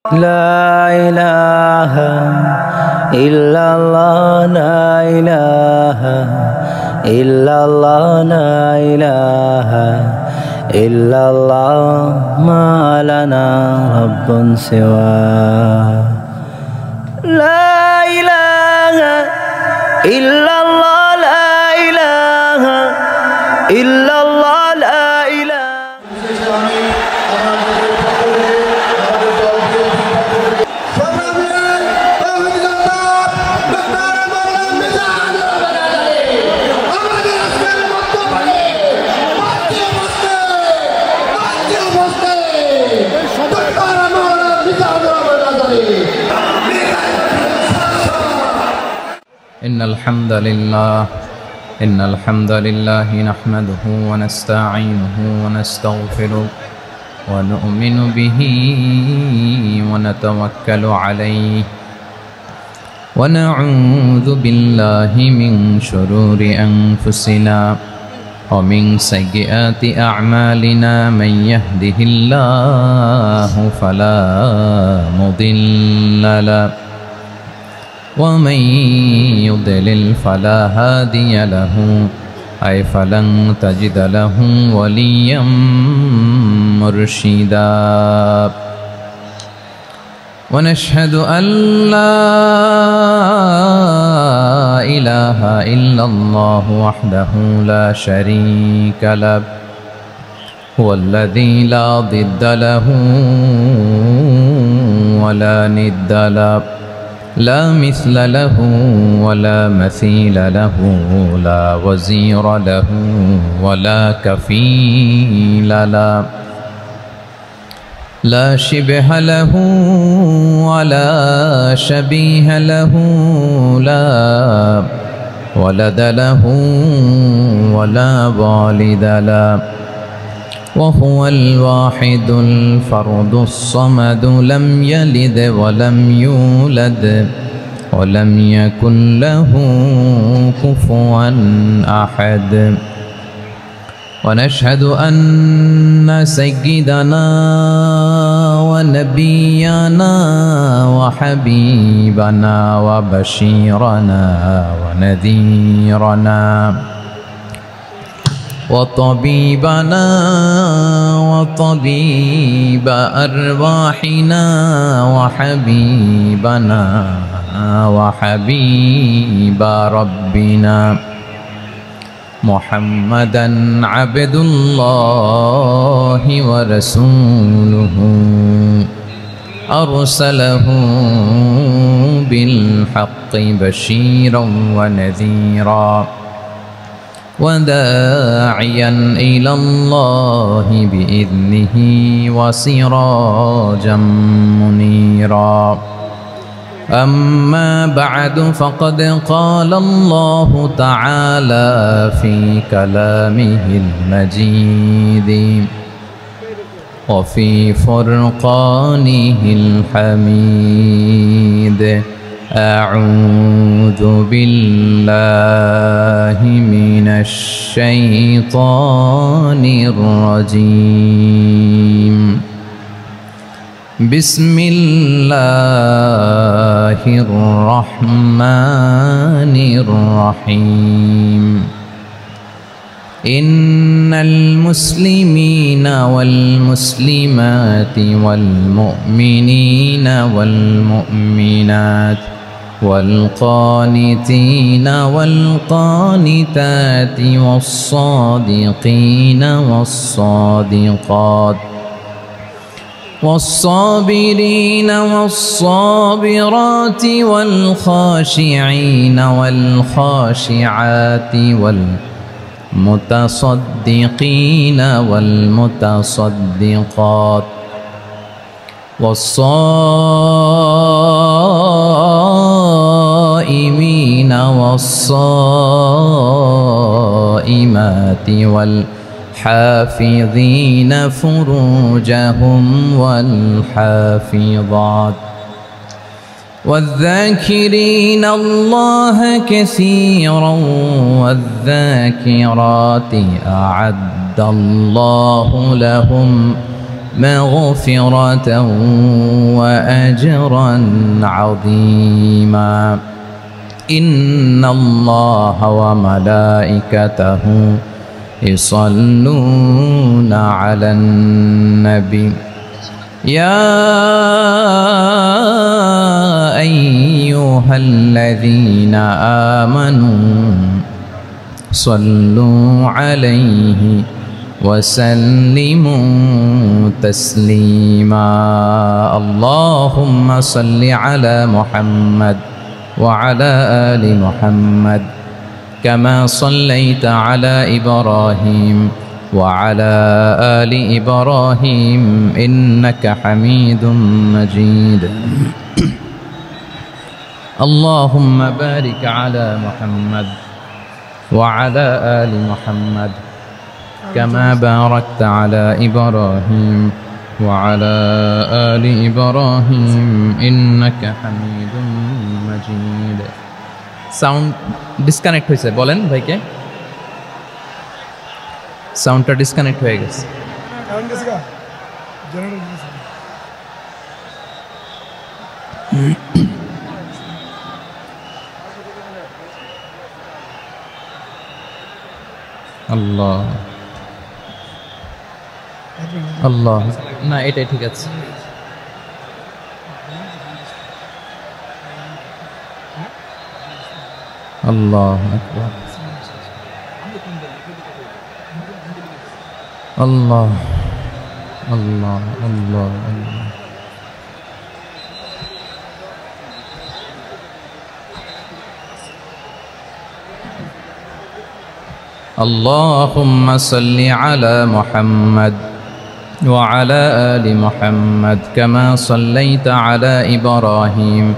لا إله إلا الله لا إله إلا الله لا إله إلا الله ما لنا رب سواه لا إله إلا الله لا إله إلا الله لا إله إن الحمد لله نحمده ونستعينه ونستغفره ونؤمن به ونتوكل عليه ونعوذ بالله من شرور أنفسنا ومن سيئات أعمالنا من يهده الله فلا مضل له ومن يضلل فلا هادي له أي فلن تجد له وليا مرشدا ونشهد أن لا إله إلا الله وحده لا شريك له هو الذي لا ضد له ولا ند له لا مثل له ولا مثيل له لا وزير له ولا كفيل له لا شبه له ولا شبيه له لا ولد له ولا والد له وهو الواحد الفرد الصمد لم يلد ولم يولد ولم يكن له كفوا أحد ونشهد أن سيدنا ونبينا وحبيبنا وبشيرنا ونذيرنا وطبيبنا وطبيب أرواحنا وحبيبنا وحبيب ربنا محمدا عبد الله ورسوله أرسله بالحق بشيرا ونذيرا وداعيا إلى الله بإذنه وسراجا منيرا أما بعد فقد قال الله تعالى في كلامه المجيد وفي فرقانه الحميد أعوذ بالله من الشيطان الرجيم بسم الله الرحمن الرحيم إن المسلمين والمسلمات والمؤمنين والمؤمنات والقانتين والقانتات والصادقين والصادقات والصابرين والصابرات والخاشعين والخاشعات والمتصدقين والمتصدقات والصائمين والصائمات والحافظين فروجهم والحافظات والذاكرين الله كثيرا والذاكرات أعد الله لهم مغفرة وأجرا عظيما إن الله وملائكته يصلون على النبي يا أيها الذين آمنوا صلوا عليه وسلموا تسليما اللهم صل على محمد وعلى آل محمد كما صليت على إبراهيم وعلى آل إبراهيم إنك حميد مجيد اللهم بارك على محمد وعلى آل محمد كما باركت على إبراهيم وعلى آل إبراهيم إنك حميد مجيد sound disconnect হয়েছে বলেন ভাইকে সাউন্ডটা ডিসকানেক্ট হয়ে গেছে আল্লাহ আল্লাহ না এটাই ঠিক আছে আল্লাহ আকবার আল্লাহ আল্লাহ আল্লাহ আল্লাহ اللهم صل على محمد وعلى آل محمد كما صليت على إبراهيم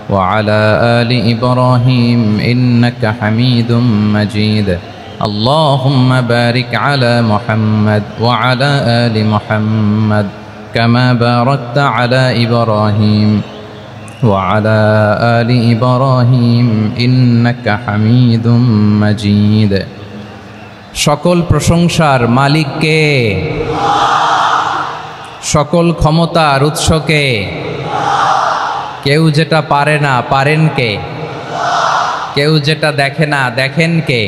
وعلى آل إبراهيم إنك حميد مجيد اللهم بارك على محمد وعلى آل محمد كما باركت على إبراهيم وعلى آل إبراهيم إنك حميد مجيد সকল প্রশংসার মালিক কে সকল ক্ষমতার উৎস কে কেউ যেটা পারে না পারেন কে কেউ যেটা দেখে না দেখেন কে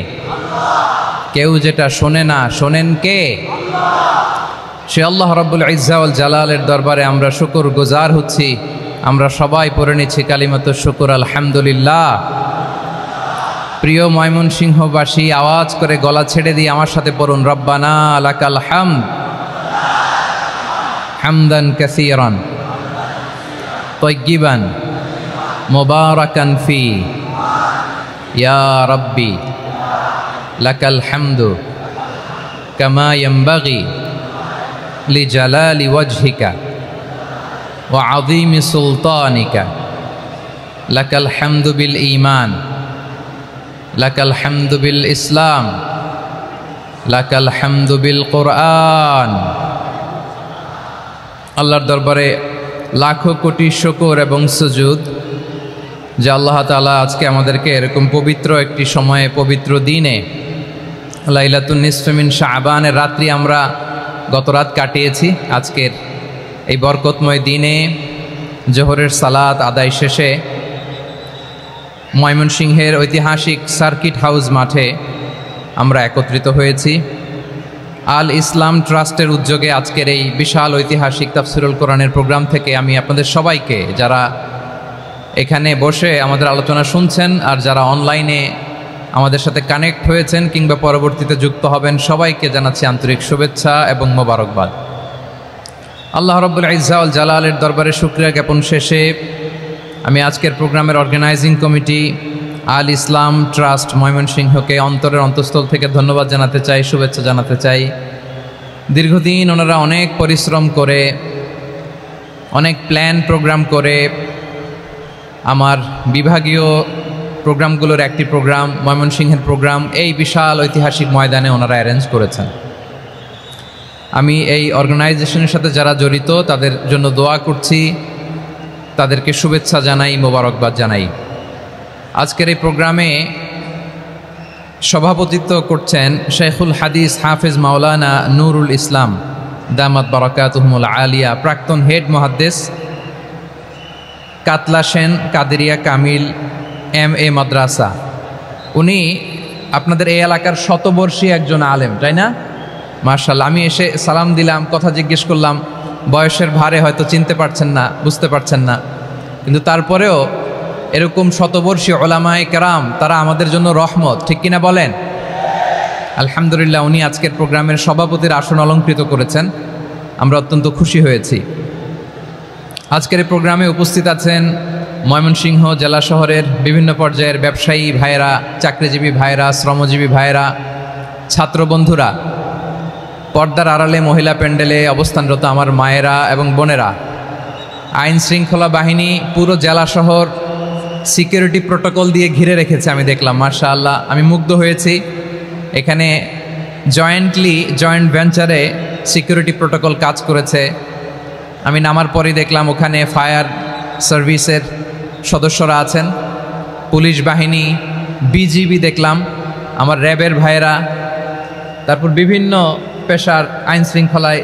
কেউ যেটা শোনে না শোনেন কে সে আল্লাহ রাব্বুল ইজ্জা ওয়াল জালালের দরবারে আমরা শুকর গুজার হচ্ছি আমরা সবাই পড়ে নিচ্ছি কালিমাতু শুকর আলহামদুলিল্লাহ প্রিয় ময়মনসিংহবাসী আওয়াজ করে গলা ছেড়ে দিয়ে আমার সাথে পড়ুন রব্বানা লাকাল হামদ হামদান কাসীরান তাইয়্যিবান মুবারাকান ফি ইয়া রাব্বি লাকাল হামদু কামা ইয়ানবাগি লিজালালি ওয়াজহিকা ওয়া আযীমি সুলতানিকা লাকাল হামদু বিল ঈমান লাকাল হামদু বিল ইসলাম লাকাল হামদু বিল কোরআন আল্লাহর দরবারে লাখো কোটি শুকর এবং সুজুদ যে আল্লাহ তাআলা আজকে আমাদেরকে এরকম পবিত্র একটি সময়ে পবিত্র দিনে লাইলাতুন নিসফে মিন শাবানের রাত্রি আমরা গত রাত কাটিয়েছি আজকের এই বরকতময় দিনে জোহরের সালাত আদায় শেষে ময়মনসিংহের ঐতিহাসিক সার্কিট হাউস মাঠে আমরা একত্রিত হয়েছি আল ইসলাম ট্রাস্টের উদ্যোগে আজকের এই বিশাল ঐতিহাসিক তাফসিরুল কোরআনের প্রোগ্রাম থেকে আমি আপনাদের সবাইকে যারা এখানে বসে আমাদের আলোচনা শুনছেন আর যারা অনলাইনে আমাদের সাথে কানেক্ট হয়েছেন কিংবা পরবর্তীতে যুক্ত হবেন সবাইকে জানাচ্ছি আন্তরিক শুভেচ্ছা এবং মোবারকবাদ আল্লাহ রাব্বুল ইজ্জা ওয়াল জালালের দরবারে শুকরিয়া জ্ঞাপন শেষে আমি আজকের প্রোগ্রামের অর্গানাইজিং কমিটি আল ইসলাম ট্রাস্ট ময়মনসিংহকে অন্তরের অন্তঃস্থল থেকে ধন্যবাদ জানাতে চাই শুভেচ্ছা জানাতে চাই দীর্ঘদিন ওনারা অনেক পরিশ্রম করে অনেক প্ল্যান প্রোগ্রাম করে আমার বিভাগীয় প্রোগ্রামগুলোর একটি প্রোগ্রাম ময়মনসিংহের প্রোগ্রাম এই বিশাল ঐতিহাসিক ময়দানে ওনারা অ্যারেঞ্জ করেছেন আমি এই অর্গানাইজেশনের সাথে যারা জড়িত তাদের জন্য দোয়া করছি তাদেরকে শুভেচ্ছা জানাই মোবারকবাদ জানাই আজকের এই প্রোগ্রামে সভাপতিত্ব করছেন শেখুল হাদিস হাফেজ মাওলানা নুরুল ইসলাম দামাত বারাকাতুহুমুল আলিয়া, প্রাক্তন হেড মুহাদ্দিস কাতলা সেন কাদেরিয়া কামিল MA মাদ্রাসা। উনি আপনাদের এই এলাকার শতবর্ষী একজন আলেম, তাই না? মাশাআল্লাহ। আমি এসে সালাম দিলাম, কথা জিজ্ঞেস করলাম, বয়সের ভারে হয়তো চিনতে পারছেন না, বুঝতে পারছেন না, কিন্তু তারপরেও এরকম শতবর্ষী ওলামায়ে কেরাম তারা আমাদের জন্য রহমত, ঠিক কিনা বলেন? আলহামদুলিল্লাহ, উনি আজকের প্রোগ্রামের সভাপতির আসন অলঙ্কৃত করেছেন, আমরা অত্যন্ত খুশি হয়েছি। আজকের এই প্রোগ্রামে উপস্থিত আছেন ময়মনসিংহ জেলা শহরের বিভিন্ন পর্যায়ের ব্যবসায়ী ভাইয়েরা, চাকরিজীবী ভাইয়েরা, শ্রমজীবী ভাইয়েরা, ছাত্র বন্ধুরা, পর্দার আড়ালে মহিলা প্যান্ডেলে অবস্থানরত আমার মায়েরা এবং বোনেরা, আইন শৃঙ্খলা বাহিনী পুরো জেলা শহর সিকিউরিটি প্রোটোকল দিয়ে ঘিরে রেখেছে, আমি দেখলাম। মাশাআল্লাহ, আমি মুগ্ধ হয়েছি। এখানে জয়েন্ট ভেঞ্চারে সিকিউরিটি প্রোটোকল কাজ করেছে। আমি নামার পরেই দেখলাম ওখানে ফায়ার সার্ভিসের সদস্যরা আছেন, পুলিশ বাহিনী, বিজিবি দেখলাম, আমার র্যাবের ভাইয়েরা, তারপর বিভিন্ন পেশার আইন শৃঙ্খলায়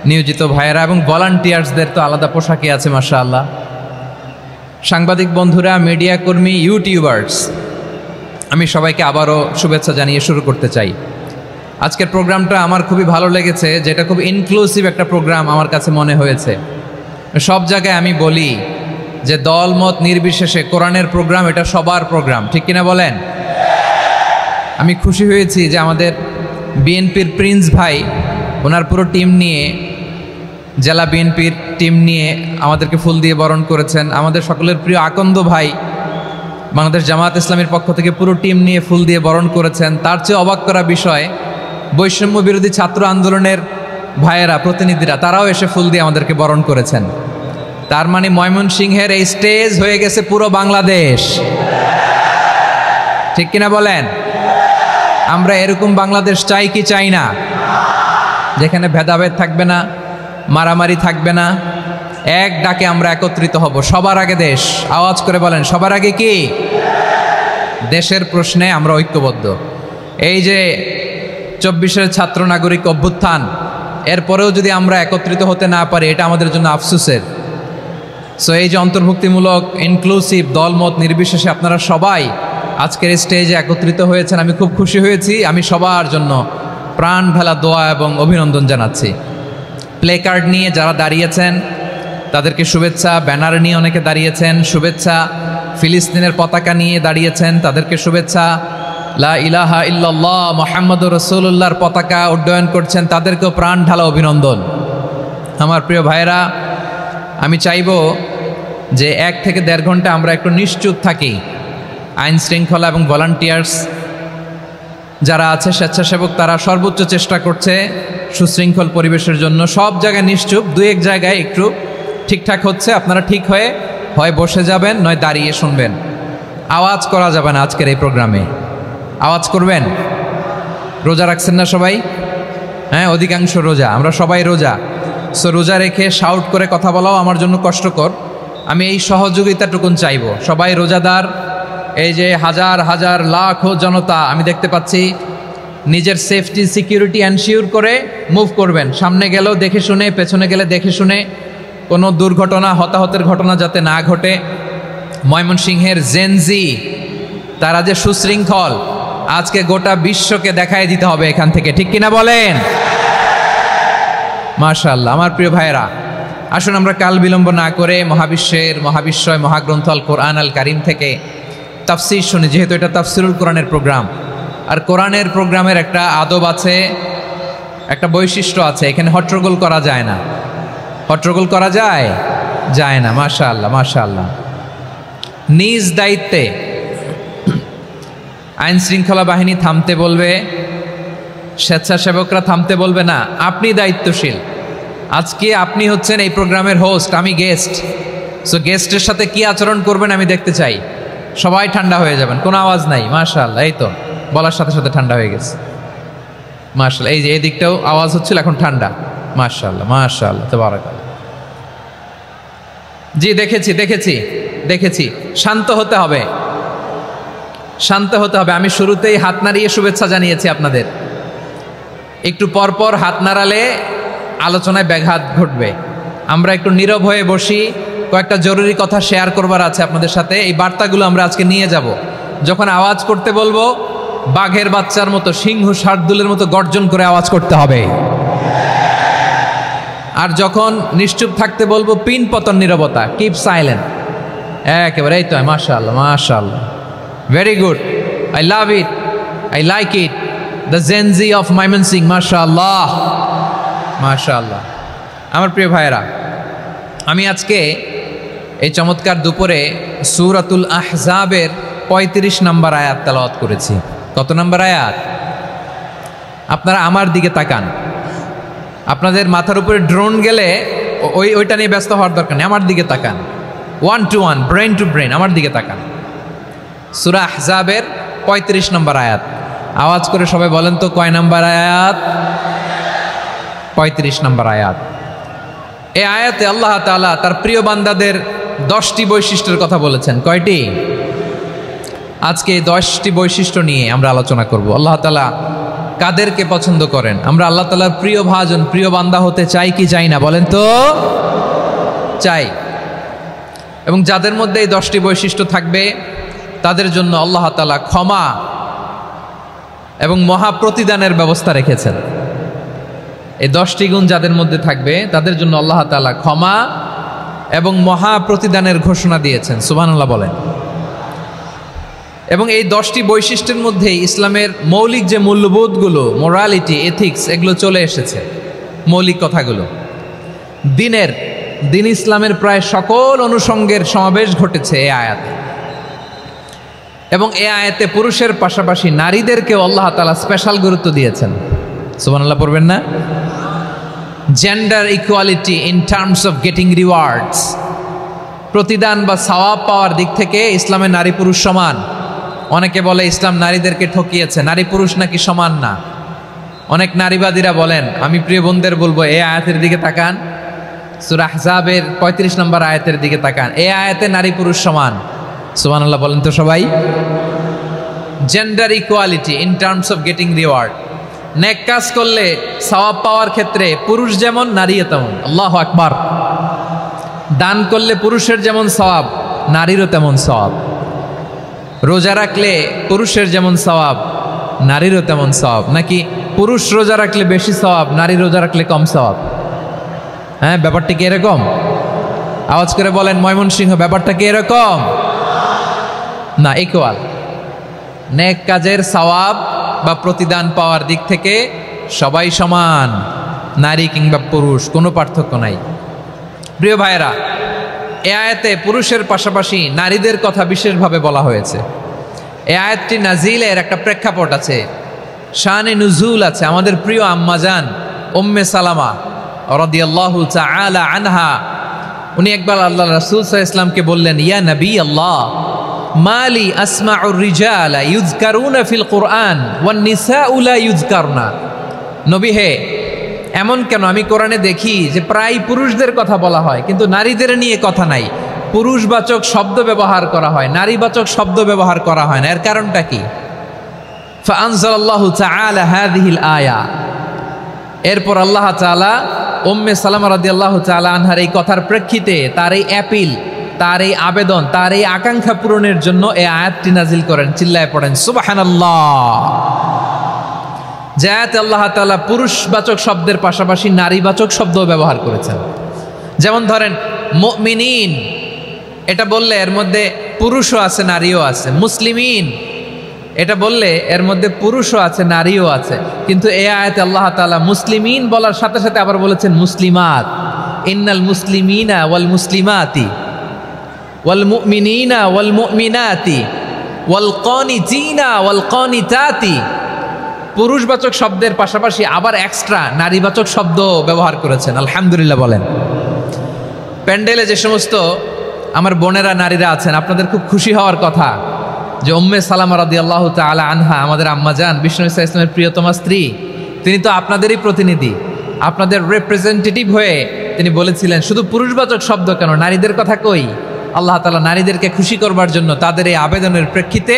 নিয়োজিত ভাইয়েরা এবং ভলান্টিয়ার্সদের তো আলাদা পোশাকে আছে মাশাআল্লাহ। সাংবাদিক বন্ধুরা, মিডিয়া কর্মী, ইউটিউবার্স, আমি সবাইকে আবারও শুভেচ্ছা জানিয়ে শুরু করতে চাই। আজকের প্রোগ্রামটা আমার খুবই ভালো লেগেছে, যেটা খুব ইনক্লুসিভ একটা প্রোগ্রাম আমার কাছে মনে হয়েছে। সব জায়গায় আমি বলি যে দলমত নির্বিশেষে কোরআনের প্রোগ্রাম এটা সবার প্রোগ্রাম, ঠিক কিনা বলেন? আমি খুশি হয়েছি যে আমাদের বিএনপির প্রিন্স ভাই ওনার পুরো টিম নিয়ে, জেলা বিএনপির টিম নিয়ে আমাদেরকে ফুল দিয়ে বরণ করেছেন। আমাদের সকলের প্রিয় আকন্দ ভাই বাংলাদেশ জামায়াত ইসলামীর পক্ষ থেকে পুরো টিম নিয়ে ফুল দিয়ে বরণ করেছেন। তার চেয়ে অবাক করা বিষয়, বৈষম্য বিরোধী ছাত্র আন্দোলনের ভাইয়েরা, প্রতিনিধিরা, তারাও এসে ফুল দিয়ে আমাদেরকে বরণ করেছেন। তার মানে ময়মনসিংহের এই স্টেজ হয়ে গেছে পুরো বাংলাদেশ, ঠিক কিনা বলেন? আমরা এরকম বাংলাদেশ চাই কি চাই না? যেখানে ভেদাভেদ থাকবে না, মারামারি থাকবে না, এক ডাকে আমরা একত্রিত হব। সবার আগে দেশ, আওয়াজ করে বলেন, সবার আগে কি? দেশের প্রশ্নে আমরা ঐক্যবদ্ধ। এই যে 24-এর ছাত্র নাগরিক অভ্যুত্থান, এরপরেও যদি আমরা একত্রিত হতে না পারি, এটা আমাদের জন্য আফসোসের। সো এই যে অন্তর্ভুক্তিমূলক ইনক্লুসিভ দলমত নির্বিশেষে আপনারা সবাই আজকের স্টেজে একত্রিত হয়েছেন, আমি খুব খুশি হয়েছি। আমি সবার জন্য প্রাণ ঢালা দোয়া এবং অভিনন্দন জানাচ্ছি। প্লে কার্ড নিয়ে যারা দাঁড়িয়েছেন তাদেরকে শুভেচ্ছা, ব্যানার নিয়ে অনেকে দাঁড়িয়েছেন শুভেচ্ছা, ফিলিস্তিনের পতাকা নিয়ে দাঁড়িয়েছেন তাদেরকে শুভেচ্ছা, লা ইলাহা ইল্লাল্লাহ মুহাম্মাদুর রাসূলুল্লাহর পতাকা উড্ডয়ন করছেন তাদেরকেও প্রাণ ঢালা অভিনন্দন। আমার প্রিয় ভাইয়েরা, আমি চাইব যে 1 থেকে 1.5 ঘন্টা আমরা একটু নিশ্চুপ থাকি। আইন শৃঙ্খলা এবং ভলান্টিয়ার্স যারা আছে, স্বেচ্ছাসেবক, তারা সর্বোচ্চ চেষ্টা করছে সুশৃঙ্খল পরিবেশের জন্য। সব জায়গায় নিশ্চুপ, 2-1 জায়গায় একটু ঠিকঠাক হচ্ছে। আপনারা ঠিক হয়ে হয় বসে যাবেন, নয় দাঁড়িয়ে শুনবেন। আওয়াজ করা যাবে না আজকের এই প্রোগ্রামে। আওয়াজ করবেন? রোজা রাখছেন না সবাই? হ্যাঁ, অধিকাংশ রোজা, আমরা সবাই রোজা। সো রোজা রেখে শাউট করে কথা বলাও আমার জন্য কষ্টকর। আমি এই সহযোগিতাটুকুন চাইব। সবাই রোজাদার, এই যে হাজার হাজার লাখো জনতা আমি দেখতে পাচ্ছি, নিজের সেফটি সিকিউরিটি এনশিওর করে মুভ করবেন। সামনে গেলেও দেখে শুনে, পেছনে গেলে দেখে শুনে, কোনো দুর্ঘটনা, হতাহতের ঘটনা যাতে না ঘটে। ময়মনসিংহের জেনজি তারা যে সুশৃঙ্খল, আজকে গোটা বিশ্বকে দেখাই দিতে হবে এখান থেকে, ঠিক কিনা বলেন? মাশাআল্লাহ। আমার প্রিয় ভাইয়েরা, আসুন আমরা কাল বিলম্ব না করে মহাবিশ্বয় মহাগ্রন্থ আল কোরআন আল কারিম থেকে তাফসির শুনি, যেহেতু এটা তাফসিরুল কোরআনের প্রোগ্রাম। আর কোরআনের প্রোগ্রামের একটা আদব আছে, একটা বৈশিষ্ট্য আছে, এখানে হট্টগোল করা যায় না। হট্টগোল করা যায়? যায় না। মাশাআল্লাহ, মাশাআল্লাহ। নিজ দায়িত্বে আইন শৃঙ্খলা বাহিনী থামতে বলবে, স্বেচ্ছাসেবকরা থামতে বলবে না। আপনি দায়িত্বশীল। আজকে আপনি হচ্ছেন এই প্রোগ্রামের হোস্ট, আমি গেস্ট। সো গেস্টের সাথে কি আচরণ করবেন আমি দেখতে চাই। সবাই ঠান্ডা হয়ে যাবেন, কোনো আওয়াজ নাই। মাশাআল্লাহ, এই তো বলার সাথে সাথে ঠান্ডা হয়ে গেছে। মাশাআল্লাহ, এই যে এই দিকটাও আওয়াজ হচ্ছিল, এখন ঠান্ডা। মাশাআল্লাহ, মাশাআল্লাহ, তাবারাকাল্লাহ। জি, দেখেছি। শান্ত হতে হবে, শান্ত হতে হবে। আমি শুরুতেই হাত নাড়িয়ে শুভেচ্ছা জানিয়েছি আপনাদের। একটু পরপর হাত নাড়ালে আলোচনায় ব্যাঘাত ঘটবে। আমরা একটু নীরব হয়ে বসি, কয়েকটা জরুরি কথা শেয়ার করবার আছে আপনাদের সাথে। এই বার্তাগুলো আমরা আজকে নিয়ে যাব। যখন আওয়াজ করতে বলবো, বাঘের বাচ্চার মতো, সিংহ শার্দুলের মতো গর্জন করে আওয়াজ করতে হবে। আর যখন নিশ্চুপ থাকতে বলবো, পিন পতন নীরবতা, কিপ সাইলেন্ট। একেবারে এই তো, মাশাআল্লাহ মাশাআল্লাহ, very good, I love it, I like it, the Gen Z of Mymensingh, মাশাআল্লাহ মাশাআল্লাহ। আমার প্রিয় ভাইয়েরা, আমি আজকে এই চমৎকার দুপুরে সূরাতুল আহজাবের 35 নম্বর আয়াত তেলাওয়াত করেছি। কত নম্বর আয়াত? আপনারা আমার দিকে তাকান। আপনাদের মাথার উপরে ড্রোন গেলে ওইটা নিয়ে ব্যস্ত হওয়ার দরকার নেই, আমার দিকে তাকান। 1 to 1, ব্রেন টু ব্রেন, আমার দিকে তাকান। সূরা আহজাবের 35 নম্বর আয়াত। আওয়াজ করে সবাই বলেন তো, কয় নম্বর আয়াত? 35 নম্বর আয়াত। এই আয়াতে আল্লাহ তাআলা তার প্রিয় বান্দাদের 10টি বৈশিষ্ট্যের কথা বলেছেন। কয়টি? আজকে 10টি বৈশিষ্ট্য নিয়ে আমরা আলোচনা করব। আল্লাহ তাআলা কাদেরকে পছন্দ করেন? আমরা আল্লাহ তাআলার প্রিয় ভাজন, প্রিয় বান্দা হতে চাই কি চাই না? বলেন তো, চাই। এবং যাদের মধ্যে এই 10টি বৈশিষ্ট্য থাকবে তাদের জন্য আল্লাহ তাআলা ক্ষমা এবং মহা প্রতিদানের ব্যবস্থা রেখেছেন। এই 10টি গুণ যাদের মধ্যে থাকবে তাদের জন্য আল্লাহ তাআলা ক্ষমা এবং মহা প্রতিদানের ঘোষণা দিয়েছেন। সুবহানাল্লাহ বলেন। এবং এই 10টি বৈশিষ্ট্যের মধ্যে ইসলামের মৌলিক যে মূল্যবোধগুলো, মোরালিটি, এথিক্স, এগুলো চলে এসেছে। মৌলিক কথাগুলো দিন ইসলামের প্রায় সকল অনুষঙ্গের সমাবেশ ঘটেছে এই আয়াতে। এবং এই আয়াতে পুরুষের পাশাপাশি নারীদেরকেও আল্লাহ তাআলা স্পেশাল গুরুত্ব দিয়েছেন। সুবহানাল্লাহ পড়বেন না? Gender equality in terms of getting rewards, প্রতিদান বা সওয়াব পাওয়ার দিক থেকে ইসলামে নারী পুরুষ সমান। অনেকে বলে ইসলাম নারীদেরকে ঠকিয়েছে, নারী পুরুষ নাকি সমান না। অনেক নারীবাদীরা বলেন, আমি প্রিয় বোনদের বলবো, এই আয়াতের দিকে তাকান, সূরা আহজাবের 35 নম্বর আয়াতের দিকে তাকান। এই আয়াতে নারী পুরুষ সমান। সুবহানাল্লাহ বলেন তো সবাই। Gender equality in terms of getting reward, নেক কাজ করলে সওয়াব পাওয়ার ক্ষেত্রে পুরুষ যেমন নারীও তেমন। আল্লাহু আকবার। দান করলে পুরুষের যেমন সওয়াব, নারীরও তেমন সওয়াব। রোজা রাখলে পুরুষের যেমন সওয়াব, নারীরও তেমন সওয়াব। নাকি পুরুষ রোজা রাখলে বেশি সওয়াব, নারী রোজা রাখলে কম সওয়াব? হ্যাঁ, ব্যাপারটা কি এরকম? আওয়াজ করে বলেন ময়মনসিংহ, ব্যাপারটা কি এরকম? না, ইকুয়াল। নেক কাজের সওয়াব বা প্রতিদান পাওয়ার দিক থেকে সবাই সমান, নারী কিংবা পুরুষ, কোনো পার্থক্য নাই। প্রিয় ভাইয়েরা, এই আয়াতে পুরুষের পাশাপাশি নারীদের কথা বিশেষভাবে বলা হয়েছে। এই আয়াতটি নাজিলের একটা প্রেক্ষাপট আছে, শানে নুজুল আছে। আমাদের প্রিয় আম্মাজান উম্মে সালামা রাদিয়াল্লাহু তাআলা আনহা, উনি একবার আল্লাহ রাসূল সাল্লাল্লাহু আলাইহি ওয়াসাল্লামকে বললেন, ইয়া নবী আল্লাহ, মালি আসমাউর রিজালা ইউযকারুনা ফিল কুরআন ওয়ান নিসাউ লা ইউযকারনা। নবী হে, এমন কেন আমি কোরআনে দেখি যে প্রায় পুরুষদের কথা বলা হয় কিন্তু নারীদের নিয়ে কথা নাই। পুরুষবাচক শব্দ ব্যবহার করা হয়, নারীবাচক শব্দ ব্যবহার করা হয় না। এর কারণটা কি? ফাআনজালাল্লাহু তাআলা হাযিহিল আয়া। এরপর আল্লাহ তাআলা উম্মে সালামা রাদিয়াল্লাহু তাআলা আনহার এই কথার প্রেক্ষিতে, তার এই অ্যাপিল, তার এই আবেদন, তার এই আকাঙ্ক্ষা পূরণের জন্য এই আয়াতটি নাজিল করেন। চিল্লায় পড়েন সুবহানাল্লাহ। যে আয়াতে আল্লাহ তাআলা পুরুষবাচক শব্দের পাশাপাশি নারীবাচক শব্দও ব্যবহার করেছেন। যেমন ধরেন মুমিনিন, এটা বললে এর মধ্যে পুরুষও আছে নারীও আছে। মুসলিমিন, এটা বললে এর মধ্যে পুরুষও আছে নারীও আছে। কিন্তু এই আয়াতে আল্লাহ তাআলা মুসলিমিন বলার সাথে সাথে আবার বলেছেন মুসলিমাত। ইন্নাল মুসলিমিনা ওয়াল মুসলিমাতি ওয়াল মুমিনিনা ওয়াল মুমিনাতি ওয়াল কানিতিনা ওয়াল কানিতাতি। পুরুষবাচক শব্দের পাশাপাশি আবার এক্সট্রা নারীবাচক শব্দ ব্যবহার করেছেন। আলহামদুলিল্লাহ বলেন। প্যান্ডেলে যে সমস্ত আমার বোনেরা নারীরা আছেন, আপনাদের খুব খুশি হওয়ার কথা যে উম্মে সালামা রাদিয়াল্লাহু তাআলা আনহা, আমাদের আম্মাজান বিষ্ণু ইসা ইসলামের প্রিয়তমা স্ত্রী, তিনি তো আপনাদেরই প্রতিনিধি, আপনাদের রিপ্রেজেন্টেটিভ হয়ে তিনি বলেছিলেন শুধু পুরুষবাচক শব্দ কেন, নারীদের কথা কই। আল্লাহ তাআলা নারীদেরকে খুশি করবার জন্য তাদের এই আবেদনের প্রেক্ষিতে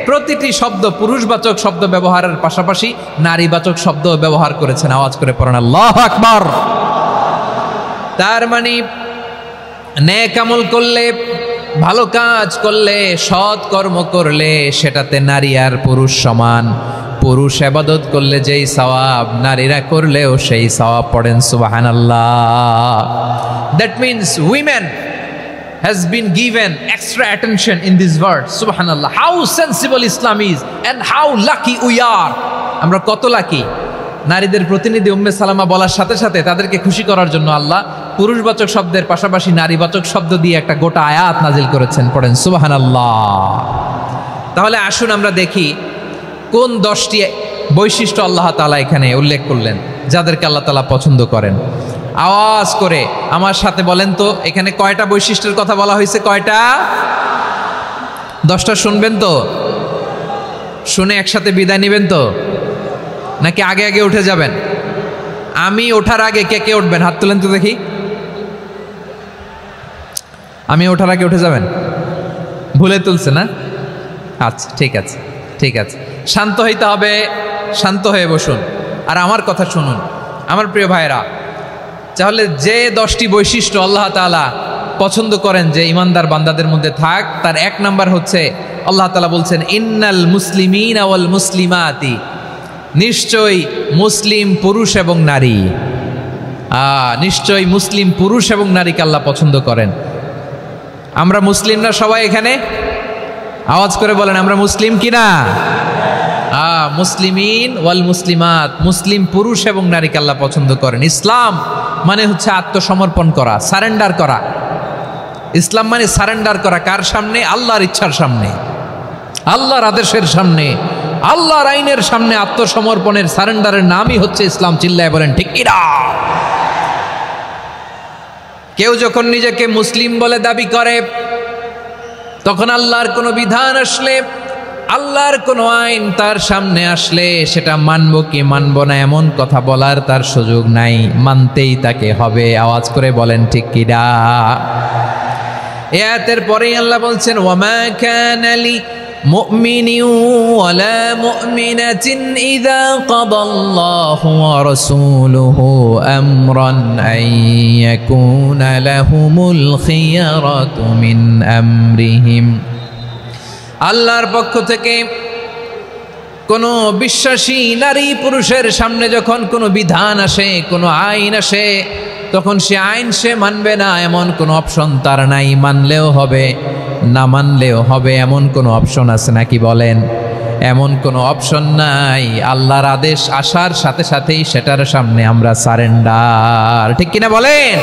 প্রতিটি শব্দ পুরুষবাচক শব্দ ব্যবহারের পাশাপাশি নারীবাচক শব্দ ব্যবহার করেছেন। আওয়াজ করে পড়েন আল্লাহু আকবার। তার মানে নেক আমল করলে, ভালো কাজ করলে, সৎ কর্ম করলে সেটাতে নারী আর পুরুষ সমান। পুরুষ ইবাদত করলে যেই সওয়াব, নারীরা করলেও সেই সওয়াব। পড়েন সুবহানাল্লাহ। That means women has been given extra attention in this verse. Subhanallah. How sensible Islam is and how lucky we are. আমরা কত লাকি। নারীদের প্রতিনিধি উম্মে সালামা বলার সাথে সাথে তাদেরকে খুশি করার জন্য আল্লাহ পুরুষবাচক শব্দের পাশাপাশি নারীবাচক শব্দ দিয়ে একটা গোটা আয়াত নাজিল করেছেন। পড়েন সুবহানাল্লাহ। তাহলে আসুন আমরা দেখি কোন 10টি বৈশিষ্ট্য আল্লাহ তাআলা এখানে উল্লেখ করলেন যাদেরকে আল্লাহ তাআলা পছন্দ করেন। আওয়াজ করে আমার সাথে বলেন তো, এখানে কয়টা বৈশিষ্ট্যের কথা বলা হয়েছে? কয়টা? 10টা শুনবেন তো? শুনে একসাথে বিদায় নেবেন তো, নাকি আগে আগে উঠে যাবেন? আমি ওঠার আগে কে কে উঠবেন? হাত তুলেন তো দেখি। আমি ওঠার আগে উঠে যাবেন? ভুলে তুলছে না? আচ্ছা, ঠিক আছে, ঠিক আছে। শান্ত হইতে হবে, শান্ত হয়ে বসুন আর আমার কথা শুনুন আমার প্রিয় ভাইরা। তাহলে যে 10টি বৈশিষ্ট্য আল্লাহ তাআলা পছন্দ করেন যে ইমানদার বান্দাদের মধ্যে থাক, তার 1 নাম্বার হচ্ছে আল্লাহ তাআলা বলছেন ইন্নাল মুসলিমিনা ওয়াল মুসলিমাতি, নিশ্চয়ই মুসলিম পুরুষ এবং নারী। নিশ্চয়ই মুসলিম পুরুষ এবং নারীকে আল্লাহ পছন্দ করেন। আমরা মুসলিম না সবাই এখানে? আওয়াজ করে বলেন আমরা মুসলিম কিনা? মুসলিমিন ওয়াল মুসলিমাত, মুসলিম পুরুষ এবং নারীকে আল্লাহ পছন্দ করেন। ইসলাম মানে হচ্ছে আত্মসমর্পণ করা, সারেন্ডার করা। ইসলাম মানে সারেন্ডার করা। কার সামনে? আল্লাহর ইচ্ছার সামনে, আল্লাহর আদেশের সামনে, আল্লাহর আইনের সামনে আত্মসমর্পণের সারেন্ডারের নামই হচ্ছে ইসলাম। চিল্লায় বলেন ঠিক কিনা? কেউ যখন নিজেকে মুসলিম বলে দাবি করে, তখন আল্লাহর কোনো বিধান আসলে, আল্লাহর কোনো আইন তার সামনে আসলে সেটা মানব কি মানব না এমন কথা বলার তার সুযোগ নাই, মানতেই তাকে হবে। আওয়াজ করে বলেন ঠিক কিনা? আয়াতের পরেই আল্লাহ বলছেন ওয়ামা কানা লি মুমিনিন ওয়ালা মুমিনাতিন ইযা কাদাল্লাহু ওয়া রাসূলুহু আমরান আন ইয়াকুনা লাহুমুল খিয়ারাতু মিন আমরিহিম। আল্লাহর পক্ষ থেকে কোনো বিশ্বাসী নারী পুরুষের সামনে যখন কোনো বিধান আসে, কোনো আইন আসে, তখন সে আইন সে মানবে না এমন কোনো অপশন তার নাই। মানলেও হবে, না মানলেও হবে এমন কোনো অপশন আছে নাকি বলেন? এমন কোনো অপশন নাই। আল্লাহর আদেশ আসার সাথে সাথেই সেটার সামনে আমরা সারেন্ডার। ঠিক কিনা বলেন?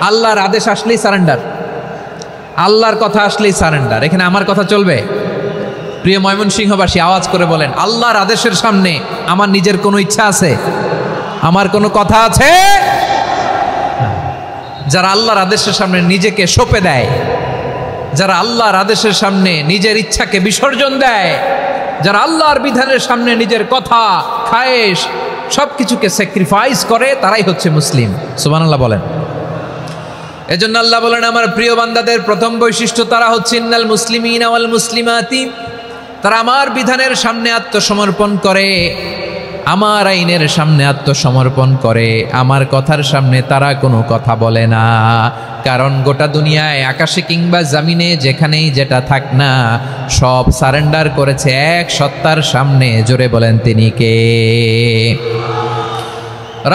আল্লাহর আদেশ আসলেই সারেন্ডার, আল্লাহর কথা আসলেই সারেন্ডার। এখানে আমার কথা চলবে? প্রিয় ময়মনসিংহবাসী আওয়াজ করে বলেন আল্লাহর আদেশের সামনে আমার নিজের কোনো ইচ্ছা আছে? আমার কোনো কথা আছে? যারা আল্লাহর আদেশের সামনে নিজেকে সঁপে দেয়, যারা আল্লাহর আদেশের সামনে নিজের ইচ্ছাকে বিসর্জন দেয়, যারা আল্লাহর বিধানের সামনে নিজের কথা, খায়েশ সবকিছুকে স্যাক্রিফাইস করে, তারাই হচ্ছে মুসলিম। সুবহানাল্লাহ বলেন। এজন্য আল্লাহ বলেন আমার প্রিয় বান্দাদের প্রথম বৈশিষ্ট্য তারা হচ্ছে ইন্নাল মুসলিমিনা ওয়াল মুসলিমাতি, তারা আমার বিধানের সামনে আত্মসমর্পণ করে, আমার আইনের সামনে আত্মসমর্পণ করে, আমার কথার সামনে তারা কোনো কথা বলে না। কারণ গোটা দুনিয়ায় আকাশে কিংবা জমিনে যেখানেই যেটা থাক না, সব সারেন্ডার করেছে এক সত্তার সামনে। জোরে বলেন তিনি কে?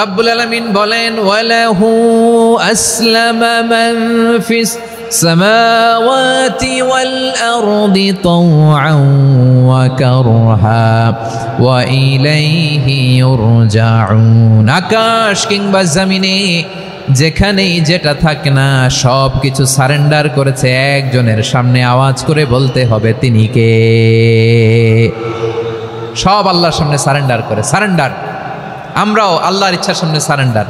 রব্বুল আলামিন বলেন ওয়ালাহু আসলামা মান ফিস সামাওয়াতি ওয়াল আরদি তাওআন ওয়া কারহা ওয়া ইলাইহি ইউরজাউন। আকাশ কিংবা জমিনে যেখানেই যেটা থাক না, সব কিছু সারেন্ডার করেছে একজনের সামনে। আওয়াজ করে বলতে হবে তিনি কে? সব আল্লাহর সামনে সারেন্ডার করে। সারেন্ডার। আমরাও আল্লাহর ইচ্ছার সামনে সারেন্ডার।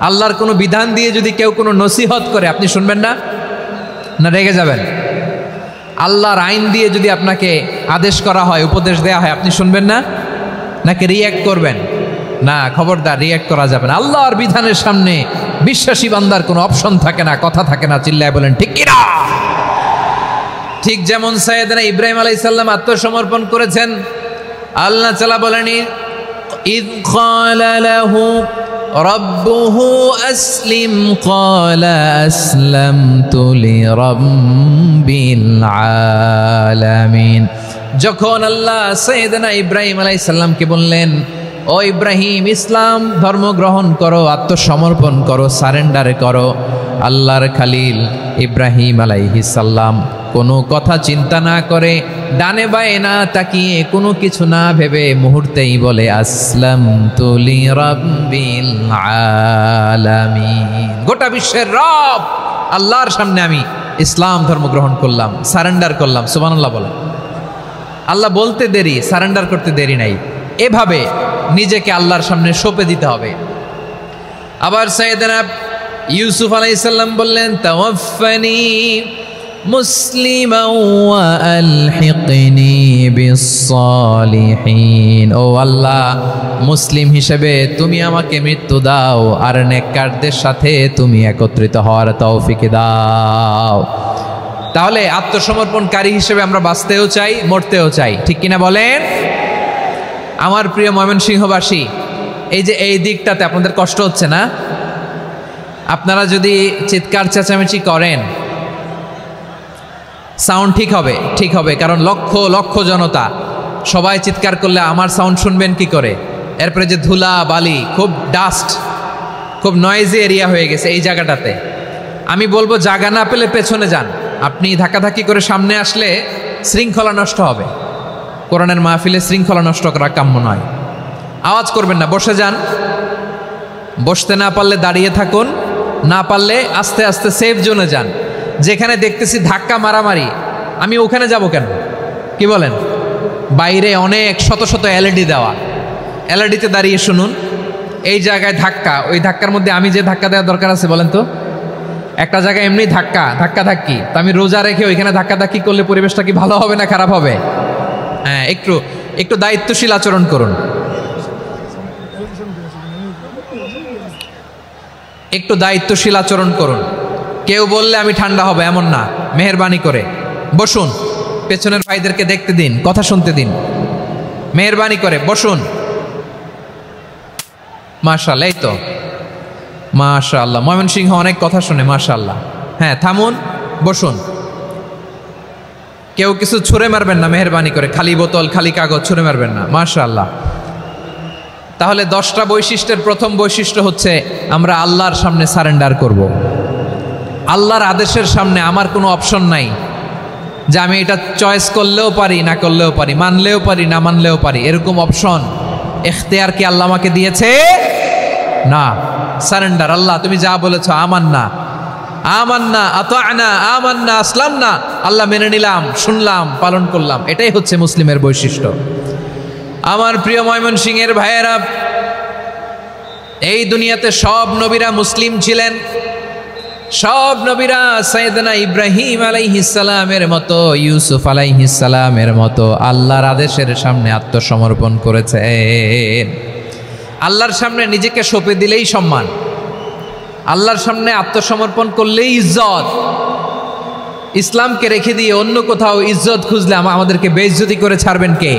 আল্লাহর কোনো বিধান দিয়ে যদি কেউ কোনো নসিহত করে, আপনি শুনবেন না? না রেগে যাবেন? আল্লাহর আইন দিয়ে যদি আপনাকে আদেশ করা হয়, উপদেশ দেওয়া হয়, আপনি শুনবেন না? নাকি রিয়্যাক্ট করবেন? না, খবরদার, রিয়্যাক্ট করা যাবে না। আল্লাহর বিধানের সামনে বিশ্বাসী বান্দার কোনো অপশন থাকে না, কথা থাকে না। চিল্লায় বলেন ঠিক কিনা? ঠিক যেমন সাইয়েদনা ইব্রাহিম আলাইহিস সালাম আত্মসমর্পণ করেছেন। আল্লাহ তাআলা বলেন, ইয ক্বালা লাহু রাব্বুহু আসলিম ক্বালা আসলামতু লিরাব্বিল আলামিন। যখন আল্লাহ সাইয়েদনা ইব্রাহিম আলাইহিস সালামকে বললেন, ও ইব্রাহিম, ইসলাম ধর্ম গ্রহণ করো, আত্মসমর্পণ করো, সারেন্ডার করো, আল্লাহর খালিল ইব্রাহিম আলাইহিস সালাম কোনো কথা চিন্তা না করে, ডানে বায়ে না তাকিয়ে, কোনো কিছু না ভেবে মুহূর্তেই বলে আসলামতু লিরাব্বিল আলামিন। গোটা বিশ্বের রব আল্লাহর সামনে আমি ইসলাম ধর্ম গ্রহণ করলাম, সারেন্ডার করলাম। সুবহানাল্লাহ বলে। আল্লাহ বলতে দেরি, সারেন্ডার করতে দেরি নাই। এভাবে নিজেকে আল্লাহর সামনে সঁপে দিতে হবে। আবার সাইয়েদনা ইউসুফ আলাইহিস সালাম বললেন, তাওয়াফফানি মুসলিমান ওয়া আলহিকনি বিস-সালিহিন। ও আল্লাহ, মুসলিম হিসেবে তুমি আমাকে মৃত্যু দাও, আর নেককারদের সাথে তুমি একত্রিত হওয়ার তৌফিক দাও। তাহলে আত্মসমর্পণকারী হিসেবে আমরা বাঁচতেও চাই, মরতেও চাই, ঠিক কিনা বলেন? আমার প্রিয় ময়মনসিংহবাসী, এই যে এই দিকটাতে আপনাদের কষ্ট হচ্ছে না? আপনারা যদি চিৎকার চেঁচামেচি করেন, সাউন্ড ঠিক হবে, ঠিক হবে, কারণ লক্ষ লক্ষ জনতা, সবাই চিৎকার করলে আমার সাউন্ড শুনবেন কি করে? এরপরে যে ধুলা বালি, খুব ডাস্ট, খুব নয়েজি এরিয়া হয়ে গেছে এই জায়গাটাতে। আমি বলবো জায়গা না পেলে পেছনে যান। আপনি ধাক্কাধাক্কি করে সামনে আসলে শৃঙ্খলা নষ্ট হবে। কোরআনের মাহফিলে শৃঙ্খলা নষ্ট করা কাম্য নয়। আওয়াজ করবেন না, বসে যান। বসতে না পারলে দাঁড়িয়ে থাকুন, না পারলে আস্তে আস্তে সেফ জোনে যান। যেখানে দেখতেছি ধাক্কা মারামারি, আমি ওখানে যাব কেন? কি বলেন? বাইরে অনেক শত শত এলইডি দেওয়া, এলইডিতে দাঁড়িয়ে শুনুন। এই জায়গায় ধাক্কা, ওই ধাক্কার মধ্যে আমি যে ধাক্কা দেওয়ার দরকার আছে বলেন তো? একটা জায়গায় এমনি ধাক্কা ধাক্কি, তো আমি রোজা রেখে ওইখানে ধাক্কা ধাক্কি করলে পরিবেশটা কি ভালো হবে না খারাপ হবে? হ্যাঁ, একটু দায়িত্বশীল আচরণ করুন, একটু দায়িত্বশীল আচরণ করুন। কেউ বললে আমি ঠান্ডা হবে এমন না, মেহেরবানি করে বসুন। পেছনের ভাইদেরকে দেখতে দিন, কথা শুনতে দিন, মেহেরবানি করে বসুন। মাশাআল্লাহ, এই তো মাশাআল্লাহ, ময়মনসিংহ অনেক কথা শুনে, মাশাআল্লাহ। হ্যাঁ, থামুন, বসুন। কেউ কিছু ছুঁড়ে মারবেন না, মেহেরবানি করে, খালি বোতল, খালি কাগজ ছুঁড়ে মারবেন না, মাশাআল্লাহ। তাহলে 10টা বৈশিষ্ট্যের প্রথম বৈশিষ্ট্য হচ্ছে আমরা আল্লাহর সামনে সারেন্ডার করব। আল্লাহর আদেশের সামনে আমার কোনো অপশন নাই যে আমি এটা চয়েস করলেও পারি, না করলেও পারি, মানলেও পারি, না মানলেও পারি, এরকম অপশন এখতিয়ার কি আল্লাহ আমাকে দিয়েছে? না। সারেন্ডার। আল্লাহ তুমি যা বলেছ, আমান্না আমান্না আতা'না আমান্না আসলামনা, আল্লাহ মেনে নিলাম, শুনলাম, পালন করলাম। এটাই হচ্ছে মুসলিমের বৈশিষ্ট্য। আমার প্রিয় ময়মনসিংহের ভাইয়েরা, এই দুনিয়াতে সব নবীরা মুসলিম ছিলেন। সব নবীরা সাইয়েদনা ইব্রাহিম আলাইহিস সালামের মতো, ইউসুফ আলাইহিস সালামের মতো আল্লাহর আদেশের সামনে আত্মসমর্পণ করেছেন। আল্লাহর সামনে নিজেকে সঁপে দিলেই সম্মান, আল্লাহর সামনে আত্মসমর্পণ করলেই ইজ্জত। ইসলামকে রেখে দিয়ে অন্য কোথাও ইজ্জত খুঁজলে আমাদেরকে বেইজ্জতি করে ছাড়বেন কে?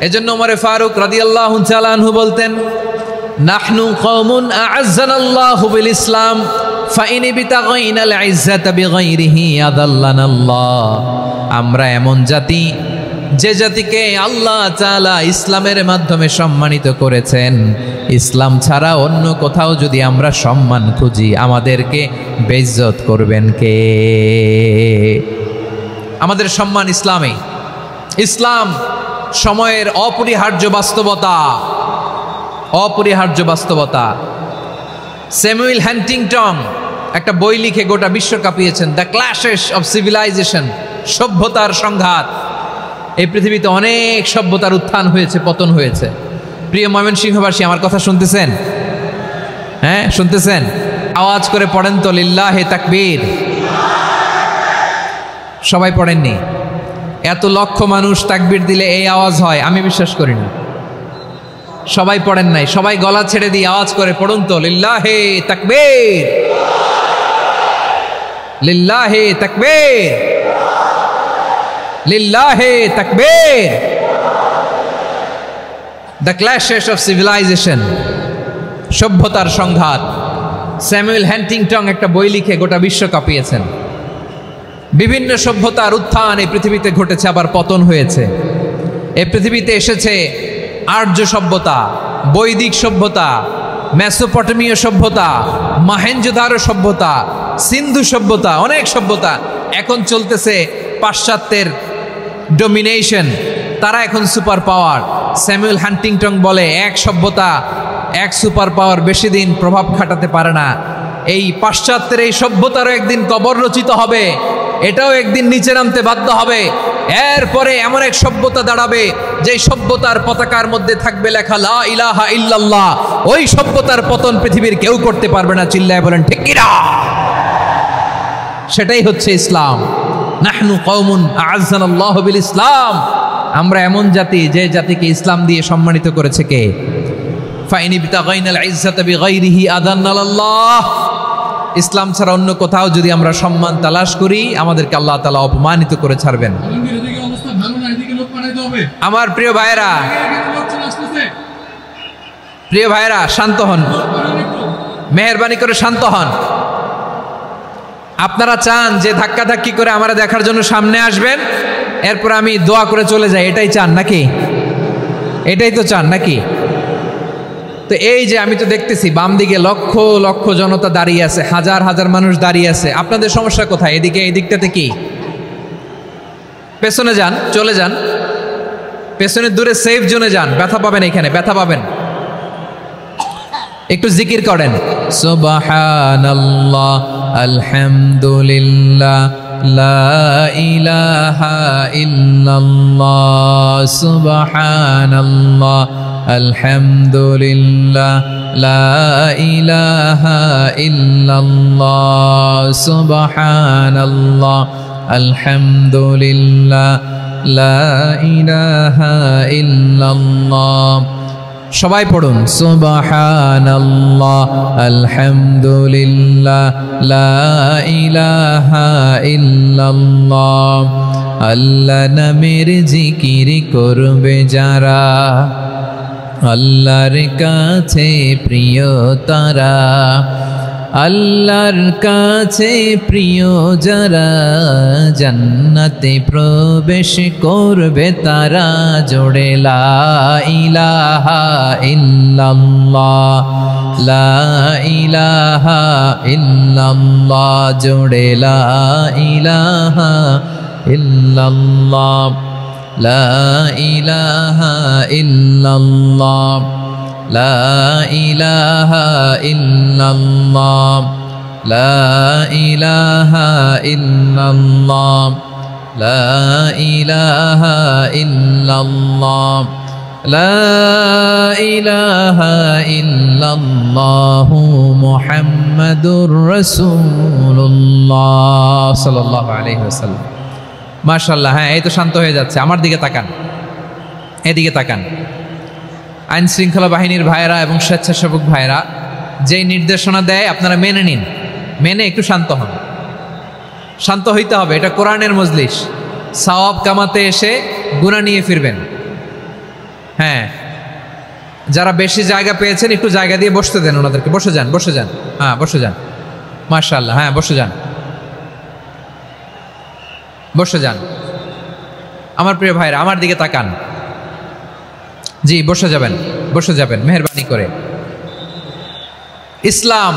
এজন্য ওমর ফারুক রাদিয়াল্লাহু তাআলা আনহু বলতেন, নাহনু কওমুন আ'আজ্জানাল্লাহু বিল ইসলাম ফাইন বিতাগাইনাল ইজ্জাতা বিগাইরিহি আযাল্লানাল্লাহ। আমরা এমন জাতি, যে জাতিকে আল্লাহ তাআলা ইসলামের মাধ্যমে সম্মানিত করেছেন। ইসলাম ছাড়া অন্য কোথাও যদি আমরা সম্মান খুঁজি, আমাদেরকে বেইজ্জত করবেন কে? আমাদের সম্মান ইসলামে। ইসলাম সময়ের অপরিহার্য বাস্তবতা, অপরিহার্য বাস্তবতা। স্যামুয়েল হ্যান্টিংটন একটা বই লিখে গোটা বিশ্ব কাঁপিয়েছেন, দ্য ক্ল্যাশেস অফ সিভিলাইজেশন, সভ্যতার সংঘাত। এই পৃথিবীতে অনেক সভ্যতার উত্থান হয়েছে, পতন হয়েছে। প্রিয় ময়মনসিংহবাসী, আমার কথা শুনতেছেন? হ্যাঁ, শুনতেছেন? আওয়াজ করে পড়েন তো, লিল্লাহে তাকবীর। সবাই পড়েননি? এত লক্ষ মানুষ তাকবীর দিলে এই আওয়াজ হয়? আমি বিশ্বাস করি না। সবাই পড়েন নাই, সবাই গলা ছেড়ে দিয়ে আওয়াজ করে পড়ুন তো, লিল্লাহে তাকবীর। লিল্লাহি তাকবীর, লিল্লাহি তাকবীর। দ্য ক্ল্যাশেস অফ সিভিলাইজেশন, সভ্যতার সংঘাত। স্যামুয়েল হ্যান্টিংটন একটা বই লিখে গোটা বিশ্ব কাঁপিয়েছেন। বিভিন্ন সভ্যতার উত্থান এই পৃথিবীতে ঘটেছে, আবার পতন হয়েছে। এই পৃথিবীতে এসেছে আর্য সভ্যতা, বৈদিক সভ্যতা, মেসোপটেমীয় সভ্যতা, মহেঞ্জোদারো সভ্যতা, সিন্ধু সভ্যতা, অনেক সভ্যতা। এখন চলতেছে পাশ্চাত্যের ডোমিনেশন, তারা এখন সুপার পাওয়ার। স্যামুয়েল হ্যান্টিংটন বলে এক সভ্যতা, এক সুপার পাওয়ার বেশি দিন প্রভাব খাটাতে পারে না। এই পাশ্চাত্যের এই সভ্যতারও একদিন কবর রচিত হবে, এটাও একদিন নিচে নামতে বাধ্য হবে। এরপরে এমন এক সভ্যতা দাঁড়াবে যে সভ্যতার পতাকার মধ্যে থাকবে লেখা লা ইলাহা ইল্লাল্লাহ। ওই সভ্যতার পতন পৃথিবীর কেউ করতে পারবে না, চিল্লায় বলেন ঠিক কিনা? সেটাই হচ্ছে ইসলাম। নাহনু কওমুন আ'আজ্জানাল্লাহু বিল ইসলাম, আমরা এমন জাতি যে জাতিকে ইসলাম দিয়ে সম্মানিত করেছে কে? ফাইন ইবতাগাইনাল ইজ্জাতা বিগাইরিহি আদান্নাল্লাহ। ইসলাম ছাড়া অন্য কোথাও যদি আমরা সম্মান তালাশ করি, আমাদেরকে আল্লাহ তাআলা অপমানিত করে ছাড়বেন। আমার প্রিয় ভাইয়েরা, প্রিয় ভাইয়েরা, শান্ত হন, মেহেরবানি করে শান্ত হন। আপনারা চান যে ধাক্কাধাক্কি করে আমরা দেখার জন্য সামনে আসবেন, এরপর আমি দোয়া করে চলে যাই, এটাই চান নাকি? এটাই তো চান নাকি? তো এই যে আমি তো দেখতেছি বাম দিকে লক্ষ লক্ষ জনতা দাঁড়িয়ে আছে, হাজার হাজার মানুষ দাঁড়িয়ে আছে। আপনাদের সমস্যা কোথায়? এদিকে, এই দিকটাতে কি? পেছনে যান, চলে যান, পেছনে দূরে সেফ জোনে যান। ব্যথা পাবেন, এখানে ব্যথা পাবেন। একটু জিকির করেন, সুবহানাল্লাহ, আলহামদুলিল্লাহ, লা ইলাহা ইল্লাল্লাহ, সুবহানাল্লাহ, আলহামদুলিল্লাহ, লা ইলাহা ইল্লাল্লাহ, সুবহানাল্লাহ, আলহামদুলিল্লাহ, লা ইলাহা ইল্লাল্লাহ। সবাই পড়ুন, সুবহানাল্লাহ, আলহামদুলিল্লাহ, লা ইলাহা ইল্লাল্লাহ। আল্লাহ নামের জিকির করবে যারা, আল্লাহর কাছে প্রিয় তারা, আল্লাহর কাছে প্রিয় যারা, জান্নাতে প্রবেশ করবে তারা। জোড়ে লা ইলাহা ইল্লাল্লাহ, লা ইলাহা ইল্লাল্লাহ, জোড়ে লা ইলাহা ইল্লাল্লাহ, লা ইলাহা ইল্লাল্লাহ, লা ইলাহা ইল্লাল্লাহ, লা ইলাহা ইল্লাল্লাহ, লা ইলাহা ইল্লাল্লাহ, লা ইলাহা ইল্লাল্লাহ, মুহাম্মাদুর রাসূলুল্লাহ সাল্লাল্লাহু আলাইহি ওয়াসাল্লাম। মাশাআল্লাহ। হ্যাঁ, এই তো শান্ত হয়ে যাচ্ছে। আমার দিকে তাকান, এদিকে তাকান। আইন শৃঙ্খলা বাহিনীর ভাইয়েরা এবং স্বেচ্ছাসেবক ভাইয়েরা যেই নির্দেশনা দেয় আপনারা মেনে নিন, মেনে একটু শান্ত হন। শান্ত হইতে হবে, এটা কোরআনের মজলিস। সওয়াব কামাতে এসে গুনাহ নিয়ে ফিরবেন। হ্যাঁ, যারা বেশি জায়গা পেয়েছেন একটু জায়গা দিয়ে বসতে দেন ওনাদেরকে। বসে যান, বসে যান। হ্যাঁ, বসে যান। মাশাআল্লাহ। হ্যাঁ, বসে যান, বসে যান। আমার প্রিয় ভাইরা, আমার দিকে তাকান। জি, বসে যাবেন, বসে যাবেন মেহেরবানি করে। ইসলাম,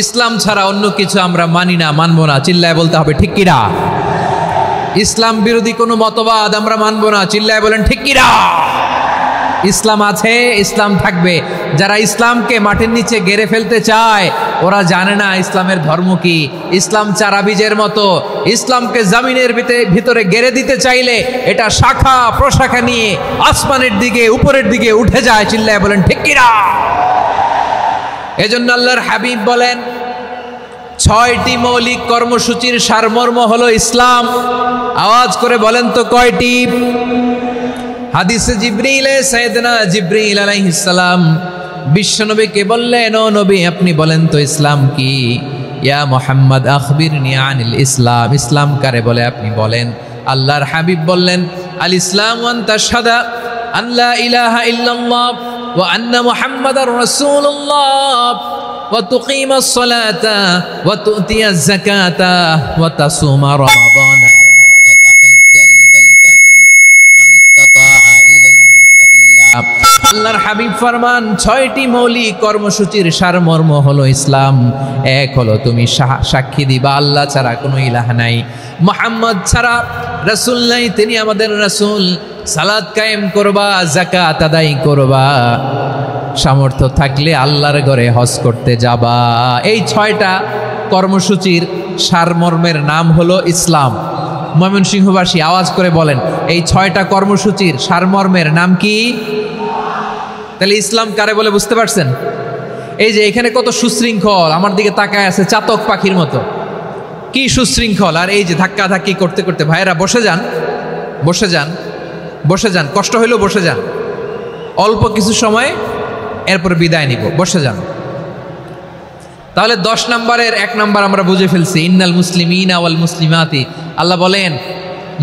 ইসলাম ছাড়া অন্য কিছু আমরা মানি না, মানবো না। চিল্লায় বলতে হবে ঠিক কিনা? ইসলাম বিরোধী কোনো মতবাদ আমরা মানবো না। চিল্লায় বলেন ঠিক কিনা? ইসলাম আছে, ইসলাম থাকবে। যারা ইসলামকে মাটির নিচে গেড়ে ফেলতে চায় ওরা জানে না ইসলামের ধর্ম কি। ইসলাম চারা বীজের মতো, ইসলামকে জমিনের ভিতরে গেড়ে দিতে চাইলে এটা শাখা প্রশাখা নিয়ে আসমানের দিকে, উপরের দিকে উঠে যায়। চিল্লায় বলেন ঠিক কিনা? এজন্য আল্লাহর হাবিব বলেন ৬টি মৌলিক কর্মসূচির সারমর্ম হলো ইসলাম। আওয়াজ করে বলেন তো কয়টি? হাদিসে জিবরিলে সাইয়েদনা জিবরিল আলাইহিস সালাম বিশ্বনবীকে বললেন, ও নবী আপনি বলেন তো ইসলাম কি? ইয়া মুহাম্মদ আখবিরনি আনিল ইসলাম, ইসলাম কারে বলে আপনি বলেন। আল্লাহর হাবিব বললেন, আল ইসলাম আন তাশহাদা আন লা ইলাহা ইল্লাল্লাহ ওয়া আন্না মুহাম্মাদার রাসূলুল্লাহ ওয়া তুকিমাস সালাতা ওয়া তুতিয়াজ যাকাতা ওয়া তাসুমা রমাদানা ওয়া তাহুজ্জাল বাইতা মান ইসতাতাআ ইলাইহি সাবিলা। আল্লাহর হাবিব ফরমান, 6টি মৌলিক কর্মসূচির সারমর্ম হলো ইসলাম। এক হলো তুমি সাক্ষী দিবা আল্লাহ ছাড়া কোনো ইলাহ নাই, মুহাম্মদ ছাড়া রাসূল নাই, তিনি আমাদের রাসূল। সালাত কায়েম করবা, যাকাত আদায় করবা, সামর্থ্য থাকলে আল্লাহর ঘরে হজ করতে যাবা। এই 6টা কর্মসূচির সারমর্মের নাম হলো ইসলাম। ময়মনসিংহবাসী আওয়াজ করে বলেন, এই 6টা কর্মসূচির সারমর্মের নাম কি? তাহলে ইসলাম কারে বলে বুঝতে পারছেন? এই যে এখানে কত সুশৃঙ্খল, আমার দিকে তাকায় আছে চাতক পাখির মতো, কি সুশৃঙ্খল। আর এই যে ধাক্কা ধাক্কি করতে করতে, ভাইয়েরা বসে যান, বসে যান, বসে যান, কষ্ট হইলেও বসে যান, অল্প কিছু সময় এরপর বিদায় নিব, বসে যান। তাহলে 10 নম্বরের 1 নম্বর আমরা বুঝে ফেলছি, ইন্নাল মুসলিমিনা ওয়াল মুসলিমাতি। আল্লাহ বলেন,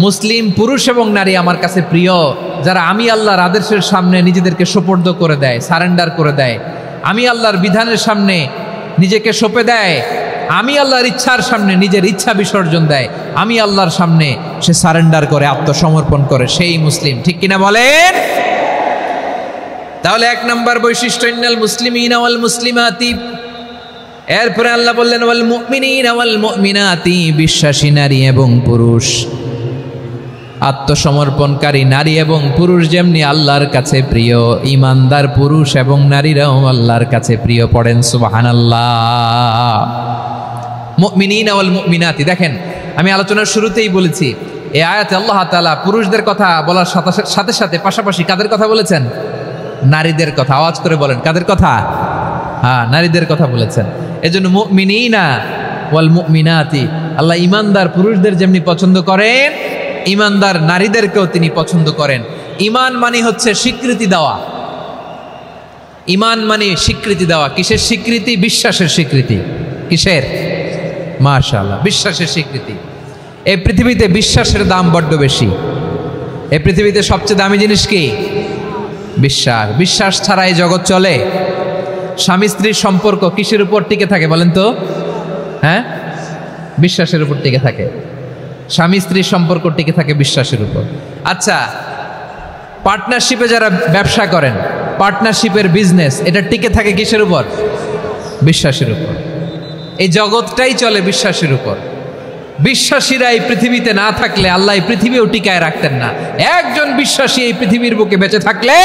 মুসলিম পুরুষ এবং নারী আমার কাছে প্রিয়, যারা আমি আল্লাহর আদেশের সামনে নিজেদেরকে সোপর্দ করে দেয়, সারেন্ডার করে দেয়, আমি আল্লাহর বিধানের সামনে নিজেকে সঁপে দেয়, আমি আল্লাহর ইচ্ছার সামনে নিজের ইচ্ছা বিসর্জন দেয়, আমি আল্লাহর সামনে সে সারেন্ডার করে, আত্মসমর্পণ করে, সেই মুসলিম। ঠিক কিনা বলেন? তাহলে 1 নম্বর বৈশিষ্ট্য ইন্নাল মুসলিমিনা ওয়াল মুসলিমাতি। এরপরে আল্লাহ বললেন ওয়াল মুমিনিনা ওয়াল মুমিনাতি, বিশ্বাসী নারী এবং পুরুষ, আত্মসমর্পণকারী নারী এবং পুরুষ যেমনি আল্লাহর কাছে প্রিয়, ইমানদার পুরুষ এবং নারীরাও আল্লাহর কাছে প্রিয়। পড়েন সুবহানাল্লাহ। মুমিনিনা ওয়াল মুমিনাতি। দেখেন, আমি আলোচনার শুরুতেই বলেছি, এই আয়াতে আল্লাহ তাআলা পুরুষদের কথা বলার সাথে সাথে পাশাপাশি কাদের কথা বলেছেন? নারীদের কথা। আওয়াজ করে বলেন, কাদের কথা? হ্যাঁ, নারীদের কথা বলেছেন। এজন্য মুমিনিনা ওয়াল মুমিনাতি, আল্লাহ ইমানদার পুরুষদের যেমনি পছন্দ করেন, ইমানদার নারীদেরকেও তিনি পছন্দ করেন। ইমান মানে হচ্ছে স্বীকৃতি দেওয়া। ইমান মানে স্বীকৃতি দেওয়া। কিসের স্বীকৃতি? বিশ্বাসের স্বীকৃতি। কিসের? মাশাআল্লাহ, বিশ্বাসের স্বীকৃতি। এই পৃথিবীতে বিশ্বাসের দাম বড্ড বেশি। এই পৃথিবীতে সবচেয়ে দামি জিনিস কি? বিশ্বাস। বিশ্বাস ছাড়া এই জগৎ চলে? স্বামী স্ত্রীর সম্পর্ক কিসের উপর টিকে থাকে বলেন তো? হ্যাঁ, বিশ্বাসের উপর টিকে থাকে। স্বামী স্ত্রীর সম্পর্ক টিকে থাকে বিশ্বাসের উপর। আচ্ছা, পার্টনারশিপে যারা ব্যবসা করেন, পার্টনারশিপের বিজনেস, এটা টিকে থাকে কিসের উপর? বিশ্বাসের উপর। এই জগৎটাই চলে বিশ্বাসের উপর। বিশ্বাসীরা এই পৃথিবীতে না থাকলে আল্লাহ এই পৃথিবীও টিকায় রাখতেন না। একজন বিশ্বাসী এই পৃথিবীর বুকে বেঁচে থাকলে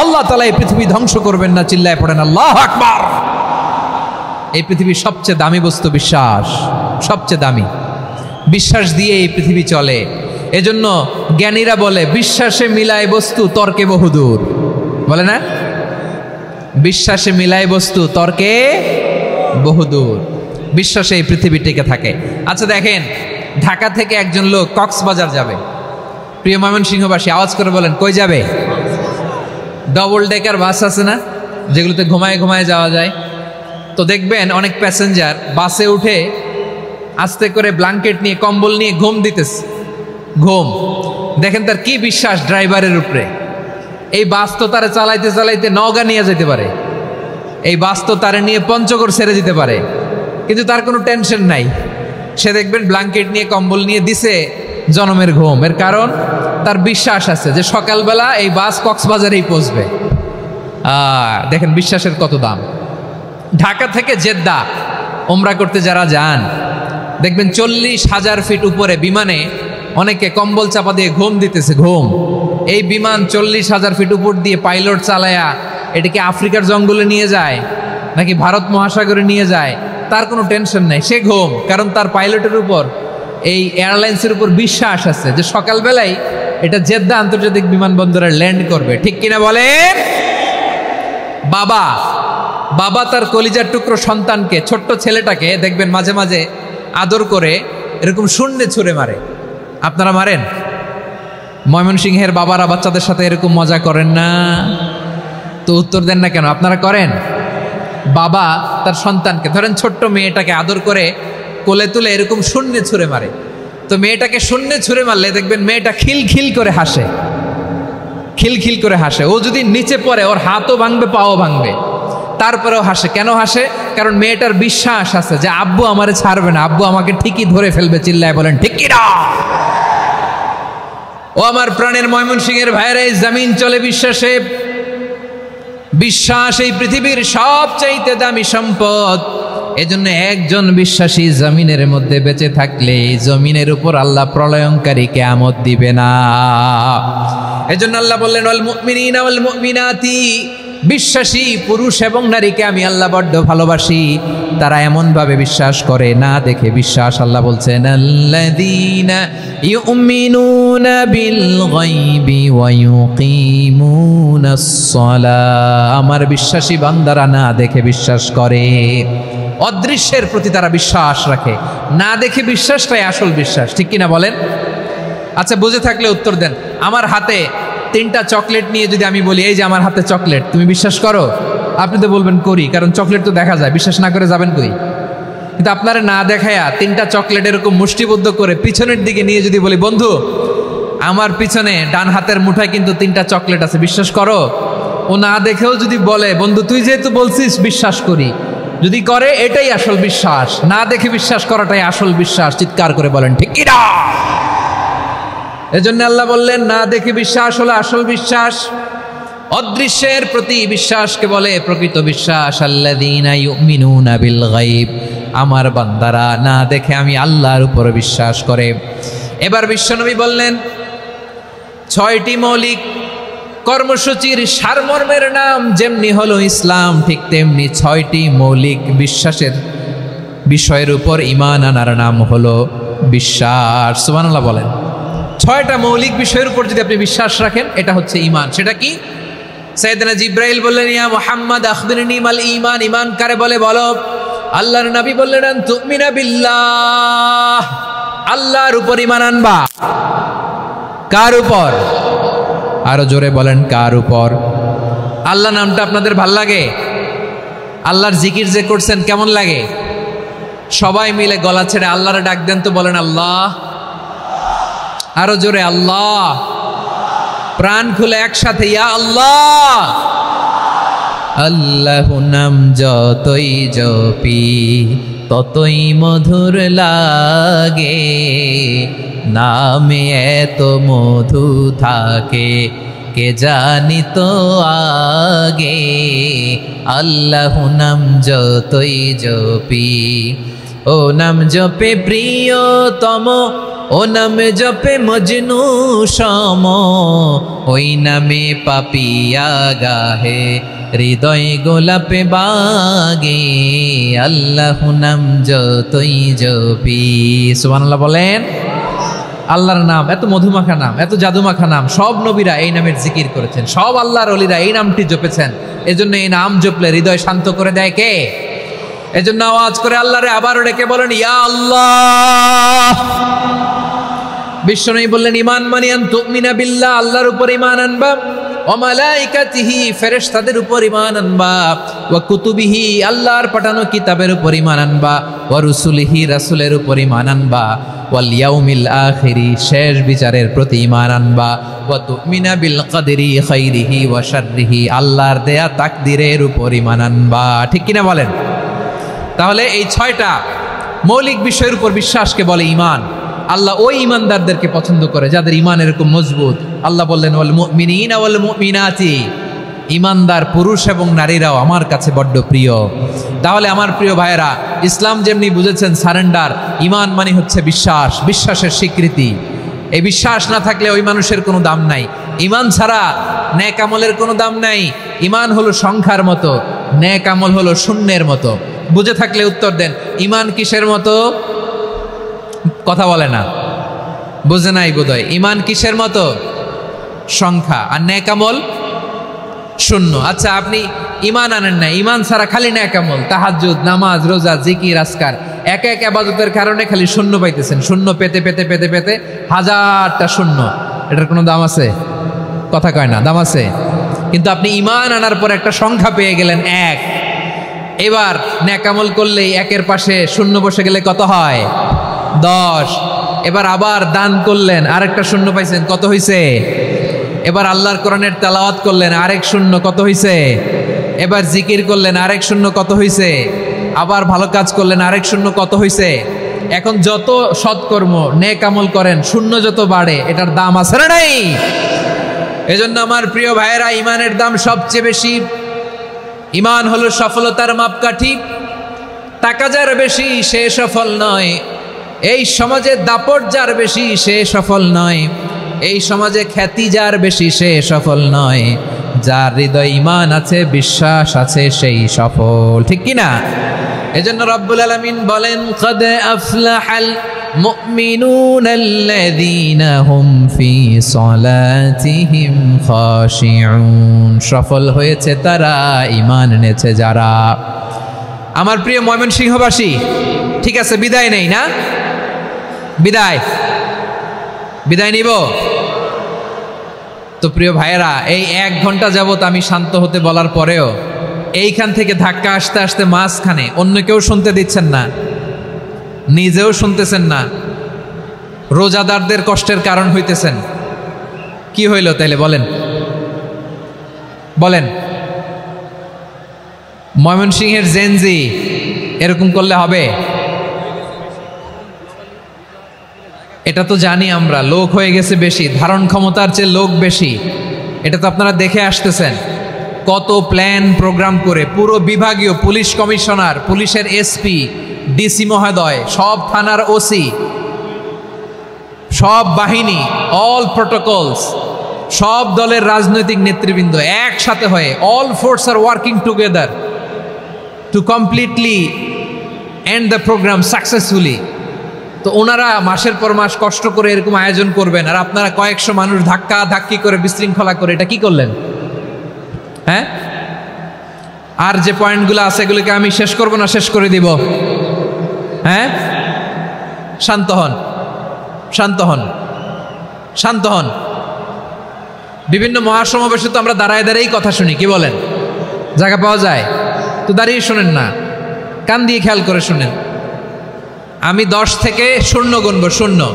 আল্লাহ তাআলা এই পৃথিবী ধ্বংস করবেন না। চিল্লায় পড়েন আল্লাহু আকবার। এই পৃথিবীর সবচেয়ে দামি বস্তু বিশ্বাস, সবচেয়ে দামি। বিশ্বাস দিয়ে এই পৃথিবী চলে। এজন্য জ্ঞানীরা বলে, বিশ্বাসে মিলায় বস্তু, তর্কে বহুদূর। বলে না? বিশ্বাসে মিলায় বস্তু, তর্কে বহুদূর। বিশ্বাসে এই পৃথিবী টিকে থাকে। আচ্ছা দেখেন, ঢাকা থেকে একজন লোক কক্সবাজার যাবে। প্রিয় ময়মনসিংহবাসী আওয়াজ করে বলেন, কই যাবে? ডবল ডেকার বাস আছে না, যেগুলোতে ঘুমায় ঘুমায় যাওয়া যায়। তো দেখবেন অনেক প্যাসেঞ্জার বাসে উঠে আস্তে করে ব্ল্যাঙ্কেট নিয়ে, কম্বল নিয়ে ঘুম দিতেছে। ঘুম দেখেন তার কি বিশ্বাস ড্রাইভারের উপরে। এই বাস তো তারা চালাইতে চালাইতে নওগাঁ নিয়ে যেতে পারে, এই বাস তো তারা নিয়ে পঞ্চগড় ছেড়ে দিতে পারে, কিন্তু তার কোনো টেনশন নাই। সে দেখবেন ব্ল্যাঙ্কেট নিয়ে, কম্বল নিয়ে দিছে জনমের ঘুম। এর কারণ তার বিশ্বাস আছে যে সকালবেলা এই বাস কক্সবাজারেই পৌঁছবে। দেখেন বিশ্বাসের কত দাম। ঢাকা থেকে জেদ্দা ওমরা করতে যারা যান, দেখবেন 40,000 ফিট উপরে বিমানে অনেকে কম্বল চাপা দিয়ে ঘুম দিতেছে। ঘুম। এই বিমান 40,000 ফিট উপর দিয়ে পাইলট চালায়া এটাকে আফ্রিকার জঙ্গলে নিয়ে যায় নাকি ভারত মহাসাগরে নিয়ে যায়, তার কোনো টেনশন নাই। সে ঘুম, কারণ তার পাইলটের উপর, এই এয়ারলাইন্সের উপর বিশ্বাস আছে যে সকালবেলায় এটা জেদ্দা আন্তর্জাতিক বিমানবন্দরে ল্যান্ড করবে। ঠিক কিনা বলেন? বাবা বাবা তার কলিজার টুকরো সন্তানকে, ছোট্ট ছেলেটাকে দেখবেন মাঝে মাঝে আদর করে এরকম শূন্যে ছুঁড়ে মারে। আপনারা মারেন? ময়মনসিংহের বাবারা বাচ্চাদের সাথে এরকম মজা করেন না? তো উত্তর দেন না কেন? আপনারা করেন? বাবা তার সন্তানকে, ধরেন ছোট্ট মেয়েটাকে আদর করে কোলে তুলে এরকম শূন্যে ছুঁড়ে মারে, তো মেয়েটাকে শূন্যে ছুঁড়ে মারলে দেখবেন মেয়েটা খিলখিল করে হাসে, খিলখিল করে হাসে। ও যদি নিচে পড়ে ওর হাতও ভাঙবে, পাও ভাঙবে, তারপরেও হাসে। কেন হাসে? কারণ মেয়েটার বিশ্বাস আছে যে আব্বু আমারে ছাড়বে না, আব্বু আমাকে ঠিকই ধরে ফেলবে। চিল্লায় বলেন ঠিক কি না? ও আমার প্রাণের ময়মনসিংহের ভাইরা, এই জমিন চলে বিশ্বাসে। বিশ্বাস এই পৃথিবীর সবচাইতে দামি সম্পদ। এজন্য একজন বিশ্বাসী জমিনের মধ্যে বেঁচে থাকলে জমিনের উপর আল্লাহ প্রলয়ঙ্কারী কিয়ামত দিবে না। এজন্য আল্লাহ বললেন ওয়াল মুমিনিনা ওয়াল মুমিনাতি, বিশ্বাসী পুরুষ এবং নারীকে আমি আল্লাহ বড্ড ভালোবাসি। তারা এমন ভাবে বিশ্বাস করে না দেখে বিশ্বাস। আল্লাহ বলছেন আল্লাযীনা ইউমিনুনা বিল গায়বি ওয়া ইউকিমুনাস সালাহ, আমার বিশ্বাসী বান্দারা না দেখে বিশ্বাস করে। অদৃশ্যের প্রতি তারা বিশ্বাস রাখে, না দেখে বিশ্বাসটাই আসল বিশ্বাস। ঠিক কিনা বলেন? আচ্ছা, বুঝে থাকলে উত্তর দেন। আমার হাতে 3টা চকলেট নিয়ে যদি আমি বলি এই যে আমার হাতে চকলেট, তুমি বিশ্বাস করো? আপনি তো বলবেন করি, কারণ চকলেট তো দেখা যায়। বিশ্বাস না করে যাবেন কই? কিন্তু আপনারা না দেখায়া 3টা চকলেট এরকম মুষ্টিবদ্ধ করে পিছনের দিকে নিয়ে যদি বলি বন্ধু আমার পিছনে ডান হাতের মুঠায় কিন্তু 3টা চকলেট আছে, বিশ্বাস করো? ও না দেখেও যদি বলে বন্ধু তুই যেহেতু বলছিস বিশ্বাস করি, যদি করে এটাই আসল বিশ্বাস। না দেখে বিশ্বাস করাটাই আসল বিশ্বাস। চিৎকার করে বলেন ঠিক কি না? এজন্য আল্লাহ বললেন না দেখে বিশ্বাস হলো আসল বিশ্বাস। অদৃশ্যের প্রতি বিশ্বাসকে বলে প্রকৃত বিশ্বাস। আল্লাযীনা ইউমিনুনা বিল গায়ব, আমার বান্দারা না দেখে আমি আল্লাহর উপর বিশ্বাস করে। এবার বিশ্বনবী বললেন 6টি মৌলিক কর্মসূচির সারমর্মের নাম যেমনি হলো ইসলাম, ঠিক তেমনি 6টি মৌলিক বিশ্বাসের বিষয়ের উপর ঈমান আনার নাম হলো বিশ্বাস। সুবহানাল্লাহ বলেন। 6টা মৌলিক বিষয়ের উপর যদি আপনি বিশ্বাস রাখেন এটা হচ্ছে ঈমান। সেটা কি? সাইয়েদনা জিবরাইল বললেন ইয়া মুহাম্মদ আখবিরনি মাল ঈমান, ঈমান কারে বলে বলো। আল্লাহর নবী বললেন আন তুমিনা বিল্লাহ, আল্লাহর উপর ঈমান আনবা। কার উপর? আরো জোরে বলেন কার উপর? আল্লাহ নামটা আপনাদের ভাল লাগে? আল্লাহর জিকির যে করছেন কেমন লাগে? সবাই মিলে গলা ছেড়ে আল্লাহরে ডাক দেন তো, বলেন আল্লাহ। আরো জোরে আল্লাহ। প্রাণ খুলে একসাথে ইয়া আল্লাহ। আল্লাহ নাম যতই জপি ততই মধুর লাগে, নামে এত মধু থাকে কে জানি তো আগে। আল্লাহ নাম যতই জপি, ও নাম জপে প্রিয়তম, ও নামে জপে মজনু সম, ওই নামে পাপিয়া গাহে হৃদয় গোলাপে বাগে। আল্লাহ নাম যতই জপি। সুবহানাল্লাহ বলেন। আল্লাহর নাম এত মধুমাখা নাম, এত জাদুমাখা নাম। সব নবীরা এই নামের জিকির করেছেন, সব আল্লাহর ওলিরা এই নামটি জপেছেন। এজন্য এই নাম জপলে হৃদয় শান্ত করে দেয় কে? এজন্য আওয়াজ করে আল্লাহরে আবারও ডেকে বলেন ইয়া আল্লাহ। বিশ্বনবী বললেন ঈমান মানে আন তুমিনা বিল্লাহ, আল্লাহর উপর ঈমান আনবা, ওয়া মালাইকাতিহি, ফেরেশতাদের উপর ঈমান আনবা, ওয়া কুতুবিহি, আল্লাহর পাঠানো কিতাবের উপর ঈমান আনবা, ওয়া রুসুলিহি, রাসূলের উপর ঈমান আনবা, ওয়াল ইয়াউমিল আখিরি, শেষ বিচারের প্রতি ঈমান আনবা, ওয়া তুমিনা বিল কদরি খাইরিহি ওয়া শাররিহি, আল্লাহর দেয়া তাকদীরের উপর ঈমান আনবা। ঠিক কিনা বলেন? তাহলে এই 6টা মৌলিক বিষয়ের উপর বিশ্বাসকে বলে ঈমান। আল্লাহ ওই ঈমানদারদেরকে পছন্দ করে যাদের ঈমান এরকম মজবুত। আল্লাহ বললেন ওয়াল মুমিনিনা ওয়াল মুমিনাতি, ঈমানদার পুরুষ এবং নারীরাও আমার কাছে বড্ড প্রিয়। তাহলে আমার প্রিয় ভাইয়েরা, ইসলাম যেমনি বুঝেছেন সারেন্ডার, ঈমান মানে হচ্ছে বিশ্বাস, বিশ্বাসের স্বীকৃতি। এই বিশ্বাস না থাকলে ওই মানুষের কোনো দাম নাই। ঈমান ছাড়া নেক আমলের কোনো দাম নাই। ঈমান হলো সংখ্যার মতো, নেক আমল হলো শূন্যের মতো। বুঝে থাকলে উত্তর দেন। ঈমান কিসের মতো? কথা বলে না, বুঝে নাই বোধহয়। ঈমান কিসের মতো? সংখ্যা। আর নেক আমল শূন্য। আচ্ছা, আপনি ঈমান আনেন না, ঈমান ছাড়া খালি নেক আমল, তাহাজ্জুদ, নামাজ, রোজা, জিকির, আজকার, এক এক ইবাদতের কারণে খালি শূন্য পাইতেছেন। শূন্য পেতে পেতে পেতে পেতে হাজারটা শূন্য। এটার কোনো দাম আছে? কথা কয় না, দাম আছে। কিন্তু আপনি ঈমান আনার পর একটা সংখ্যা পেয়ে গেলেন, এক। এবার নেকামল করলে একের পাশে শূন্য বসে গেলে কত হয়? 10। এবার আবার দান করলেন, আরেকটা শূন্য পাইছেন, কত হইছে? এবার আল্লাহর কোরআনের তেলাওয়াত করলেন, আরেক শূন্য, কত হইছে? এবার জিকির করলেন, আরেক শূন্য, কত হইছে? আবার ভালো কাজ করলেন, আরেক শূন্য, কত হইছে? এখন যত সৎকর্ম নেক আমল করেন শূন্য যত বাড়ে এটার দাম আছে না নাই? এজন্য আমার প্রিয় ভাইয়েরা, ইমানের দাম সবচেয়ে বেশি। ইমান হলো সফলতার মাপকাঠি। টাকা যার বেশি সে সফল নয়, এই সমাজে দাপট যার বেশি সে সফল নয়, এই সমাজে খ্যাতি যার বেশি সে সফল নয়, যার হৃদয় ইমান আছে, বিশ্বাস আছে, সেই সফল। ঠিক কিনা? এজন্য রব্বুল আলামিন বলেন, কদ আফলাহাল মুমিনুনাল্লাযীনা হুম ফি সলাতিহিম খাশিউন। সফল হয়েছে তারা, ঈমান এনেছে যারা। আমার প্রিয় ময়মনসিংহবাসী, ঠিক আছে, বিদায় নেই না? বিদায় নিব তো? প্রিয় ভাইয়েরা, এই 1 ঘন্টা যাবত আমি শান্ত হতে বলার পরেও এইখান থেকে ধাক্কা আসতে আসতে মাঝখানে অন্য কেউ শুনতে দিচ্ছেন না, নিজেও শুনতেছেন না, রোজাদারদের কষ্টের কারণ হইতেছেন। কি হইল তাইলে বলেন? ময়মনসিংহের জেনজি এরকম করলে হবে? এটা তো জানি আমরা, লোক হয়ে গেছে বেশি, ধারণ ক্ষমতার চেয়ে লোক বেশি। এটা তো আপনারা দেখে আসতেছেন, কত প্ল্যান প্রোগ্রাম করে পুরো বিভাগীয় পুলিশ কমিশনার, পুলিশের এসপি, ডিসি মহোদয়, সব থানার ওসি, সব বাহিনী, অল প্রোটোকলস, সব দলের রাজনৈতিক নেতৃবৃন্দ একসাথে হয়ে, all force are working together to completely end the programme successfully. তো ওনারা মাসের পর মাস কষ্ট করে এরকম আয়োজন করবেন, আর আপনারা কয়েকশো মানুষ ধাক্কা ধাক্কি করে বিশৃঙ্খলা করে এটা কি করলেন? হ্যাঁ, আর যে পয়েন্টগুলো আছে এগুলোকে আমি শেষ করব না শেষ করে দিব? হ্যাঁ, শান্ত হন, শান্ত হন, শান্ত হন। বিভিন্ন মহাসমাবেশে তো আমরা দাঁড়ায় দাঁড়িয়েই কথা শুনি, কি বলেন? জায়গা পাওয়া যায় তো দাঁড়িয়ে শোনেন না, কান দিয়ে খেয়াল করে শুনেন। আমি 10 থেকে 0 গুনবো, 0,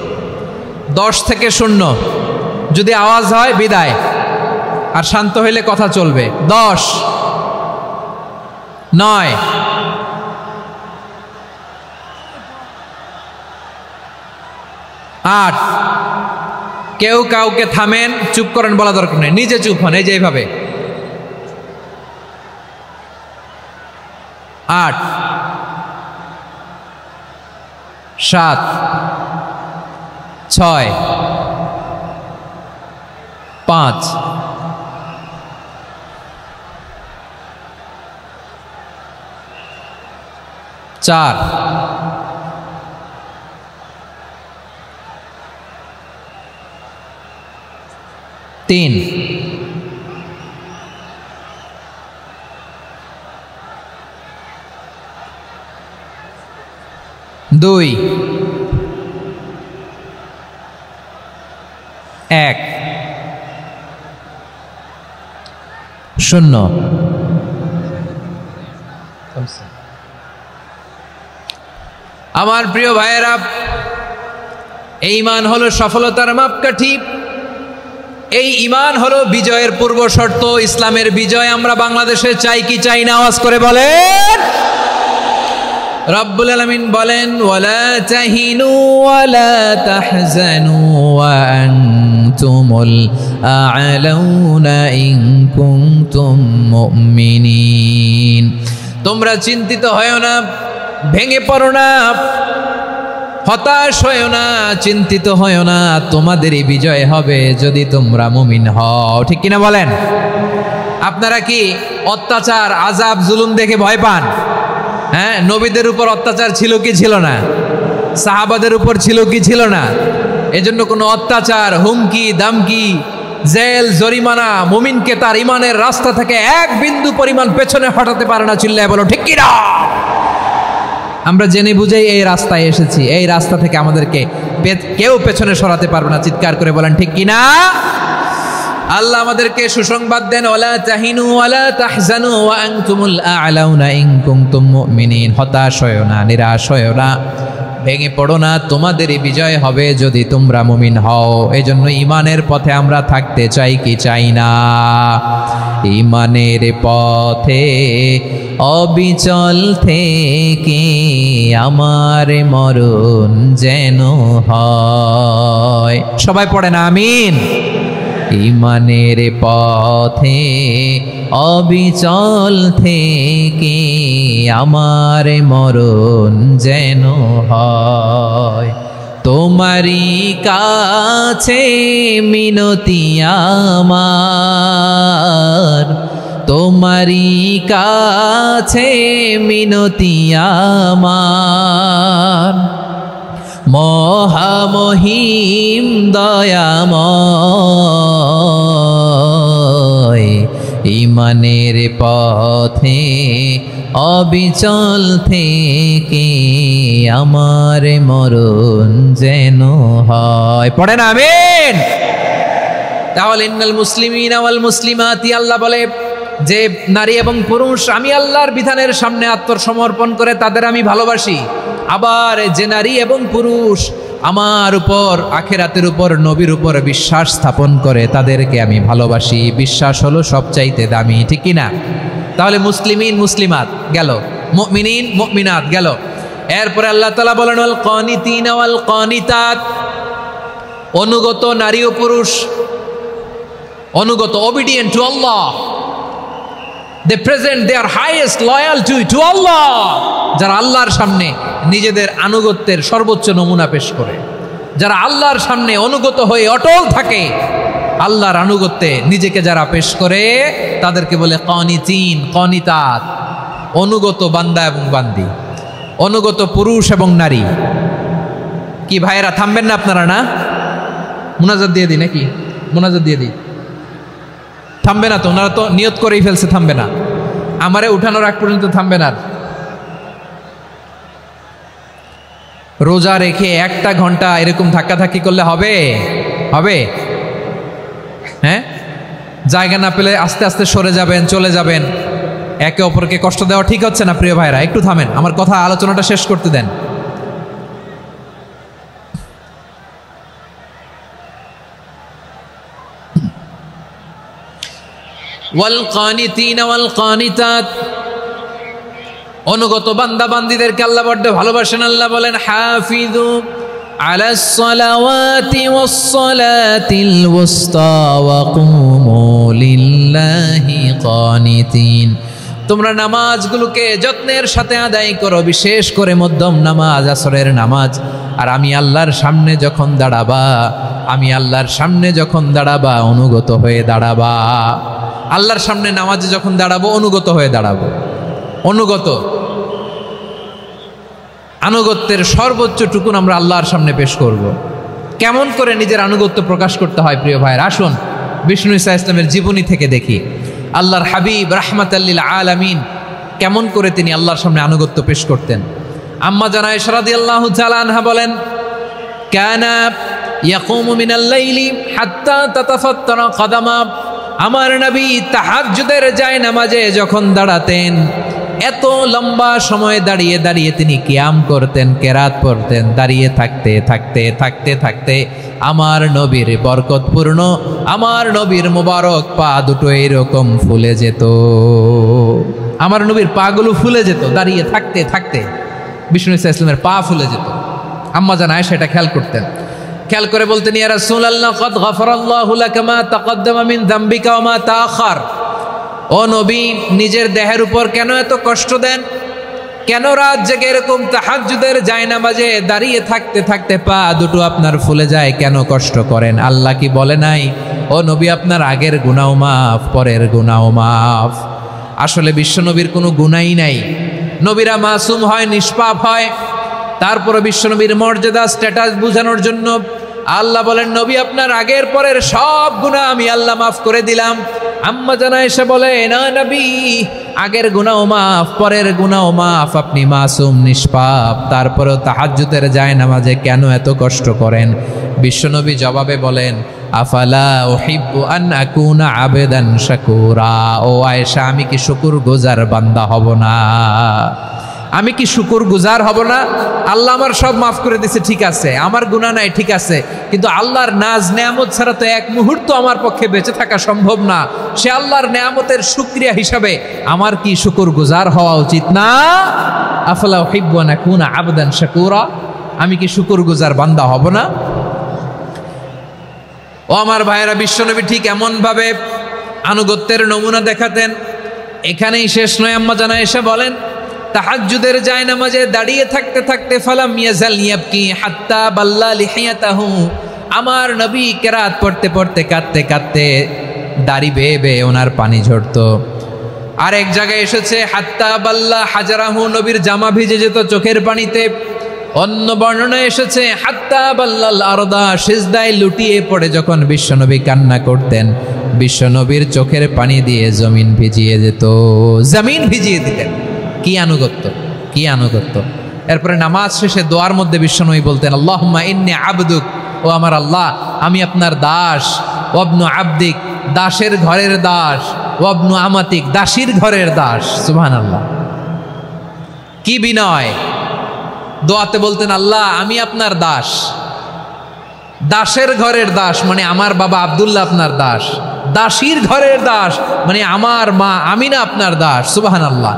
10 থেকে 0, যদি আওয়াজ হয় বিদায়, আর শান্ত হইলে কথা চলবে। 10, 9, 8, কেউ কাউকে থামেন, চুপ করেন বলা দরকার নেই, নিজে চুপ হন, এই যে এইভাবে। 8, 7, 6, 5, 4, 3, 2, 1, 0। আমার প্রিয় ভাইয়েরা, এই ঈমান হলো সফলতার মাপকাঠি, এই ঈমান হলো বিজয়ের পূর্ব শর্ত। ইসলামের বিজয় আমরা বাংলাদেশে চাই কি চাই না? আওয়াজ করে বলেন। রব্বুল আলামিন বলেন, ওয়ালা তাহিনু ওয়ালা তাহজানু ওয়া আনতুমুল আ'লাউনা ইন কুনতুম মুমিনিন। তোমরা চিন্তিত হয়ো না, ভেঙে পড়ো না, হতাশ হয়ো না, চিন্তিত হয়ো না, তোমাদেরই বিজয় হবে যদি তোমরা মুমিন হও। ঠিক কিনা বলেন? আপনারা কি অত্যাচার, আযাব, জুলুম দেখে ভয় পান? হ্যাঁ, নবীদের উপর অত্যাচার ছিল কি ছিল না? সাহাবাদের উপর ছিল কি ছিল না? এজন্য কোনো অত্যাচার, হুমকি, দামকি, জেল, জরিমানা মুমিনকে তার ইমানের রাস্তা থেকে 1 বিন্দু পরিমাণ পেছনে হটাতে পারে না। চিল্লায় বলো ঠিক কিনা? আমরা জেনে বুঝেই এই রাস্তায় এসেছি, এই রাস্তা থেকে আমাদেরকে কেউ পেছনে সরাতে পারবে না। চিৎকার করে বলেন ঠিক কিনা? আল্লাহ আমাদেরকে সুসংবাদ দেন, ওয়ালা তাহিনু ওয়ালা তাহজানু ওয়া আনতুমুল আ'লাউনা ইন কুনতুম মুমিনিন। হতাশ হয়ো না, নিরাশ হয়ো না, ভেঙে পড়ো না, তোমাদেরই বিজয় হবে যদি তোমরা মুমিন হও। এজন্য ঈমানের পথে আমরা থাকতে চাই কি চাই না? ঈমানের পথে অবিচল থেকে আমার মরণ যেন হয়। সবাই পড়েন আমিন। ঈমানের পথে অবিচল থেকে আমার মরণ যেন হয়। তোমারই কাছে মিনতি আমার, তোমারই কাছে মিনতি আমার, মহামহিম দয়াময়। ঈমানের পথে অবিচল থেকে আমার মরণ যেন হয়। পড়েন আমিন। তাহলে ইন্নাল মুসলিমিনা ওয়াল মুসলিমাতি, আল্লাহ বলে যে নারী এবং পুরুষ আমি আল্লাহর বিধানের সামনে আত্মসমর্পণ করে তাদের আমি ভালোবাসি। আবার যে নারী এবং পুরুষ আমার উপর, আখিরাতের উপর, নবীর উপর বিশ্বাস স্থাপন করে তাদেরকে আমি ভালোবাসি। বিশ্বাস হলো সবচাইতে দামি, ঠিক কি না? তাহলে মুসলিমিন মুসলিমাত গেল, মুমিনিন মুমিনাত গেল। এরপরে আল্লাহ তাআলা বলেন ওয়াল কানিতিনা ওয়াল কানিতাত, অনুগত নারী ও পুরুষ, অনুগত, obedient to Allah, they present their highest loyalty to Allah, যারা আল্লাহর সামনে নিজেদের আনুগত্যের সর্বোচ্চ নমুনা পেশ করে, যারা আল্লাহর সামনে অনুগত হয়ে অটল থাকে, আল্লাহর আনুগত্যে নিজেকে যারা পেশ করে তাদেরকে বলে কানিতিন কানিতাত, অনুগত বান্দা এবং বান্দি, অনুগত পুরুষ এবং নারী। কি ভাইয়েরা থামবেন না আপনারা? না, মুনাজাত দিয়ে দিই নাকি? মুনাজাত দিয়ে দিই। থামবে না তো? ওনারা তো নিয়ত করেই ফেলছে থামবে না। আমারে উঠানোর আগ পর্যন্ত থামবে না। রোজা রেখে 1টা ঘন্টা এরকম ধাক্কাধাক্কি করলে হবে? হবে? হ্যাঁ, জায়গা না পেলে আস্তে আস্তে সরে যাবেন, চলে যাবেন। একে অপরকে কষ্ট দেওয়া ঠিক হচ্ছে না প্রিয় ভাইরা। একটু থামেন, আমার কথা আলোচনাটা শেষ করতে দেন। ওয়াল কানিতিনা ওয়াল কানিতাত, অনুগত বান্দা বান্দীদেরকে আল্লাহ বড় ভালোবাসেন। আল্লাহ বলেন হাফিজু আলাস সালাওয়াতি ওয়াস সালাতিল ওয়াসতা ওয়া কুমু লিল্লাহি কানিতিন, তোমরা নামাজগুলোকে যত্নের সাথে আদায় করো, বিশেষ করে মধ্যম নামাজ, আসরের নামাজ। আর আমি আল্লাহর সামনে যখন দাঁড়াবা, আমি আল্লাহর সামনে যখন দাঁড়াবা অনুগত হয়ে দাঁড়াবা। আল্লাহর সামনে নামাজে যখন দাঁড়াবো অনুগত হয়ে দাঁড়াবো। অনুগত, আনুগত্যের সর্বোচ্চ টুকুন আমরা আল্লাহর সামনে পেশ করব। কেমন করে নিজের আনুগত্য প্রকাশ করতে হয় প্রিয় ভাইয়ের, আসুন বিষ্ণু ঈসা ইসলামের জীবনী থেকে দেখি। আল্লাহর হাবিব রাহমাতাল লিল আলামিন কেমন করে তিনি আল্লাহর সামনে আনুগত্য পেশ করতেন। আম্মা জানা আয়েশা রাদিয়াল্লাহু তাআলা আনহা বলেন, কানা ইয়াকুমু মিনাল লাইলি হাত্তা তাতাফাত্তারা কদামা, আমার নবী তাহাজ্জুদের জায়নামাজে যখন দাঁড়াতেন, এত লম্বা সময় দাঁড়িয়ে দাঁড়িয়ে তিনি কিয়াম করতেন, কেরাত পড়তেন। দাঁড়িয়ে থাকতে থাকতে থাকতে থাকতে আমার নবীর বরকতপূর্ণ, আমার নবীর মুবারক পা দুটো এরকম ফুলে যেত। আমার নবীর পাগুলো ফুলে যেত দাঁড়িয়ে থাকতে থাকতে। বিষ্ণু ঈসা ইসলামের পা ফুলে যেত। আম্মা জান আয়েশা এটা খেয়াল করতেন। খেয়াল করে বলতেন, ইয়া রাসূলুল্লাহ কদ গফারাল্লাহু লাকা মা তাকদ্দামা মিন যামবিকা ওয়া মা তাআখার। ও নবী, নিজের দেহের উপর কেন এত কষ্ট দেন? কেন রাত জেগে এরকম তাহাজ্জুদের জায়নামাজে দাঁড়িয়ে থাকতে থাকতে পা দুটো আপনার ফুলে যায়? কেন কষ্ট করেন? আল্লাহ কি বলে নাই, ও নবী আপনার আগের গুনাহ মাফ, পরের গুনাহ মাফ? আসলে বিশ্বনবীর কোনো গুনাহই নাই। নবীরা মাসুম হয়, নিষ্পাপ হয়। তারপরে বিশ্বনবীর মর্যাদা, স্ট্যাটাস বোঝানোর জন্য আল্লাহ বলেন, নবী আপনার আগের পরের সব গুনাহ আমি আল্লাহ মাফ করে দিলাম। আম্মা জান আয়েশা বলে, না নবী, আগের গুনাহ মাফ, পরের গুনাহ মাফ, আপনি মাসুম, নিষ্পাপ, তারপরেও তাহাজ্জুদের জায়নামাজে কেন এত কষ্ট করেন? বিশ্বনবী জবাবে বলেন, আফালা উহিব্বু আন আকুনা আবেদান শাকুরা। ও আয়েশা, আমি কি শুকরগুজার বান্দা হব না? আমি কি শুকরগুজার হব না? আল্লাহ আমার সব মাফ করে দিয়েছে, ঠিক আছে, আমার গুনাহ নাই, ঠিক আছে, কিন্তু আল্লাহর নাজ নেয়ামত ছাড়া তো এক মুহূর্ত আমার পক্ষে বেঁচে থাকা সম্ভব না। সে আল্লাহর নেয়ামতের শুকরিয়া হিসাবে আমার কি শুকরগুজার হওয়া উচিত না? আফালা উহিব্বু আন আকুনা আবদান শাকুরা। আমি কি শুকরগুজার বান্দা হব না? ও আমার ভাইয়েরা, বিশ্বনবী ঠিক এমন ভাবে আনুগত্যের নমুনা দেখাতেন। এখানেই শেষ নয়, আম্মা জানা এসে বলেন, তাহাজ্জুদের জায়নামাজে দাঁড়িয়ে থাকতে থাকতে ফালাম ইয়াজাল ইয়াবকি হাত্তা বাল্লা লিহিয়াতাহু। আমার নবী কেরাত পড়তে পড়তে কাঁদতে কাঁদতে দাড়ি বেয়ে বেয়ে ওনার পানি ঝরতো। আর এক জায়গায় এসেছে হাত্তা বাল্লা হাজারাহু, নবীর জামা ভিজে যেত চোখের পানিতে। অন্য বর্ণনায় এসেছে হাত্তা বাল্লাল আরদা, সিজদায় লুটিয়ে পড়ে যখন বিশ্বনবী কান্না করতেন, বিশ্বনবীর চোখের পানি দিয়ে জমিন ভিজিয়ে যেত, জমিন ভিজিয়ে দিতেন। কি আনুগত্য, কি আনুগত্য! এরপরে নামাজ শেষে দোয়ার মধ্যে বিশ্বনবী বলতেন, আল্লাহুম্মা ইন্নী আবদুক, ও আমার আল্লাহ, আমি আপনার দাস। ওয়াবনু আবদিক, দাসের ঘরের দাস। ওয়াবনু আমাতিক, দাসীর ঘরের দাস। সুবহানাল্লাহ, কি বিনয়! দোয়াতে বলতেন, আল্লাহ আমি আপনার দাস। দাসের ঘরের দাস মানে আমার বাবা আব্দুল্লাহ আপনার দাস। দাসীর ঘরের দাস মানে আমার মা আমিনা আপনার দাস। সুবহানাল্লাহ।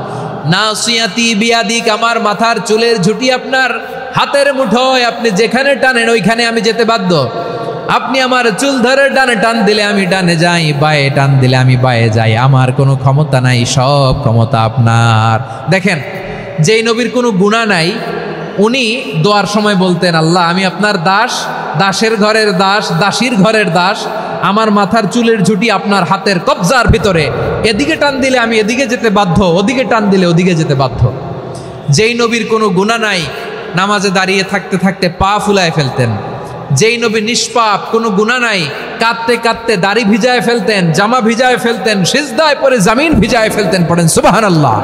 নাসিয়াতি বিয়াদিক, আমার মাথার চুলের ঝুঁটি আপনার হাতের মুঠোয়, আপনি যেখানে টানেন ওইখানে আমি যেতে বাধ্য। আপনি আমার চুল ধরে ডানে টান দিলে আমি ডানে যাই, বায়ে টান দিলে আমি বায়ে যাই। আমার কোনো ক্ষমতা নাই, সব ক্ষমতা আপনার। দেখেন, যেই নবীর কোনো গুনাহ নাই, উনি দোয়ার সময় বলতেন, আল্লাহ আমি আপনার দাস, দাসের ঘরের দাস, দাসীর ঘরের দাস। আমার মাথার চুলের ঝুঁটি আপনার হাতের কবজার ভিতরে, এদিকে টান দিলে আমি এদিকে যেতে বাধ্য, ওদিকে টান দিলে ওদিকে যেতে বাধ্য। যেই নবীর কোনো গুনাহ নাই, নামাজে দাঁড়িয়ে থাকতে থাকতে পা ফুলায় ফেলতেন। যেই নবী নিষ্পাপ, কোনো গুনাহ নাই, কাঁদতে কাঁদতে দাড়ি ভিজায় ফেলতেন, জামা ভিজায় ফেলতেন, সিজদায় পরে জমিন ভিজায় ফেলতেন। পড়েন সুবহানাল্লাহ।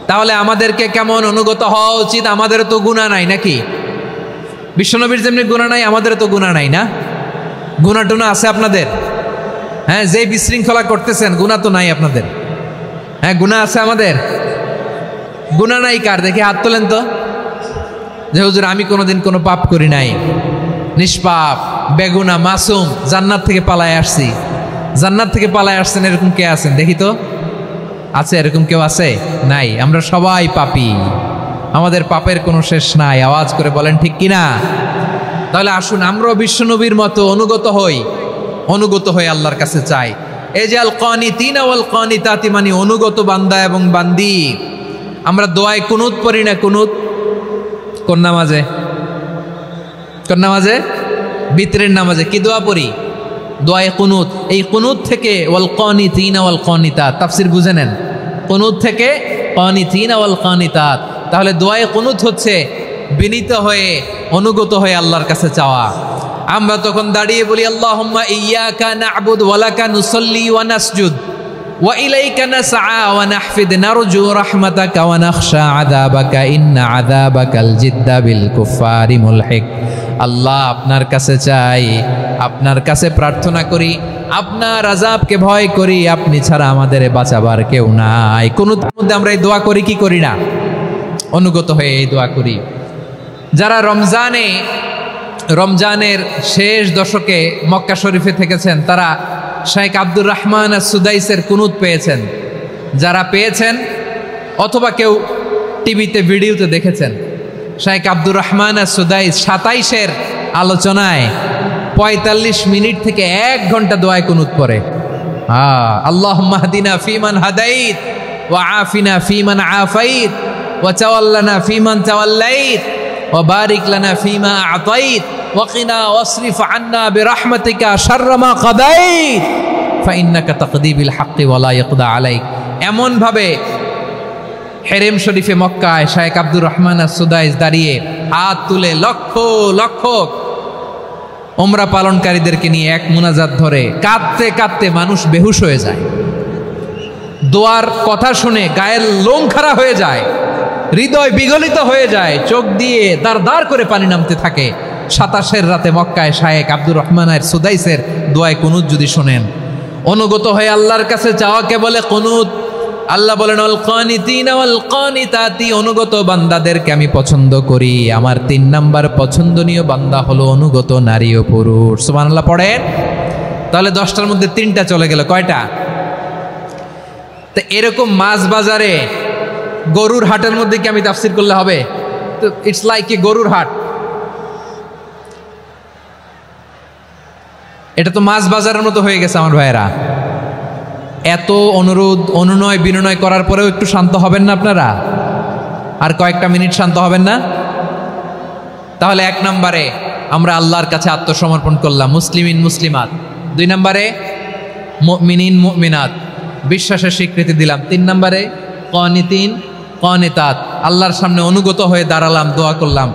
তাহলে আমাদেরকে কেমন অনুগত হওয়া উচিত? আমাদের তো গুনাহ নাই নাকি? বিশ্বনবীর যেমনি গুনাহ নাই, আমাদের তো গুনাহ নাই না? গুনাহ টুনা আছে আপনাদের? হ্যাঁ, যে বিশৃঙ্খলা করতেছেন, গুনাহ তো নাই আপনাদের? হ্যাঁ, গুনাহ আছে আমাদের? গুনাহ নাই কার? দেখি হাত তোলেন তো, যে হুজুর আমি কোনোদিন কোনো পাপ করি নাই, নিষ্পাপ, বেগুনা, মাসুম, জান্নাত থেকে পালায় আসছি। জান্নাত থেকে পালায় আসছেন এরকম কে আছেন? দেখি তো, আছে এরকম কেউ? আছে? নাই। আমরা সবাই পাপী, আমাদের পাপের কোনো শেষ নাই। আওয়াজ করে বলেন ঠিক কিনা? তাহলে আসুন আমরাও বিশ্বনবীর মতো অনুগত হই, অনুগত হয়ে আল্লাহর কাছে চাই। এই যে আল কানিতিনা ওয়াল কানিতাতি, মানে অনুগত বান্দা এবং বান্দি। আমরা দোয়ায় কুনুত পড়ি না? কুনুত কোন নামাজে? কোন নামাজে? বিতরের নামাজে কি দোয়া পড়ি? দোয়ায়ে কুনুত। এই কুনুত থেকে ওয়াল কানিতিনা ওয়াল কানিতাত, তাফসীর বুঝে নেন। কুনুত থেকে কানিতিনা ওয়াল কানিতাত। তাহলে দোয়ায়ে কুনুত হচ্ছে বিনীত হয়ে, অনুগত হয়ে আল্লাহর কাছে চাওয়া। আমরা তখন দাঁড়িয়ে বলি, আল্লাহুম্মা ইয়্যাকা না'বুদু ওয়া লাকা নুসাল্লি ওয়া নাসজুদ ওয়া ইলাইকা নাসআ ওয়া নাহফিদ নারজু রাহমাতাকা ওয়া নাখশা আযাবাকা ইন্না আযাবাকাল জিদ্দা বিল কুফারি মুলহিক। আল্লাহ আপনার কাছে চাই, আপনার কাছে প্রার্থনা করি, আপনার আযাবকে ভয় করি, আপনি ছাড়া আমাদের বাঁচাবার কেউ নাই। কুনুতের মধ্যে আমরা এই দোয়া করি কি করি না? অনুগত হয়ে এই দোয়া করি। যারা রমজানের শেষ দশকে মক্কা শরীফে থেকেছেন, তারা শেখ আব্দুর রহমান সুদাইসের কুনুত পেয়েছেন। যারা পেয়েছেন অথবা কেউ টিভিতে ভিডিওতে দেখেছেন, শেখ আব্দুর রহমান সুদাইস 27-এর আলোচনায় 45 মিনিট থেকে 1 ঘন্টা দোয়ায় কুনুত পড়ে। আল্লাহুম্মা হদিনা ফিমান হাদাইত ওয়া আফিনা ফিমান আফাইত ওয়া তাওয়াল্লানা ফিমান তাওয়াল্লাইত ওয়া বারিক লানা ফিমা আতাইত ওয়া কিনা ওয়াসরিফ আন্না বিরহমাতিকা শাররা মা কাদাইত ফাইন্নাকা তাকদি বিল হাক্কি ওয়া লা ইয়াকদা আলাইক। এমন ভাবে হেরেম শরীফে মক্কায় শেখ আব্দুর রহমান সুদাইস দাঁড়িয়ে হাত তুলে লক্ষ লক্ষ উমরা পালনকারীদেরকে নিয়ে এক মুনাজাত ধরে কাঁদতে কাঁদতে মানুষ বেহুশ হয়ে যায়। দোয়ার কথা শুনে গায়ের লোম খাড়া হয়ে যায়, হৃদয় বিগলিত হয়ে যায়, চোখ দিয়ে দাঁড় দাঁড় করে পানি নামতে থাকে। 27 রাতে মক্কায় শায়েখ আব্দুর রহমানের সুদাইসের দোয়ায় কুনুত যদি শোনেন, অনুগত হয়ে আল্লাহর কাছে চাওয়াকে বলে কুনুত। আল্লাহ বলেন আল কানিতিনা ওয়াল কানিতাতি, অনুগত বান্দাদেরকে আমি পছন্দ করি। আমার 3 নাম্বার পছন্দনীয় বান্দা হলো অনুগত নারী ও পুরুষ। সুবহানাল্লাহ পড়েন। তাহলে 10টার মধ্যে 3টা চলে গেল, কয়টা? তো এরকম মাছ বাজারে গরুর হাটের মধ্যে কি আমি তাফসির করলে হবে? তো ইটস লাইক এ গরুর হাট। এটা তো মাছ বাজারের মতো হয়ে গেছে আমার ভাইয়েরা। এত অনুরোধ অনুনয় বিনয় করার পরেও একটু শান্ত হবেন না আপনারা? আর কয়েকটা মিনিট শান্ত হবেন না? তাহলে 1 নম্বরে আমরা আল্লাহর কাছে আত্মসমর্পণ করলাম, মুসলিমিন মুসলিমাত। 2 নম্বরে মুমিনিন মুমিনাত, বিশ্বাসের স্বীকৃতি দিলাম। 3 নম্বরে কানিতিন কানিতাত, আল্লাহর সামনে অনুগত হয়ে দাঁড়ালাম, দোয়া করলাম।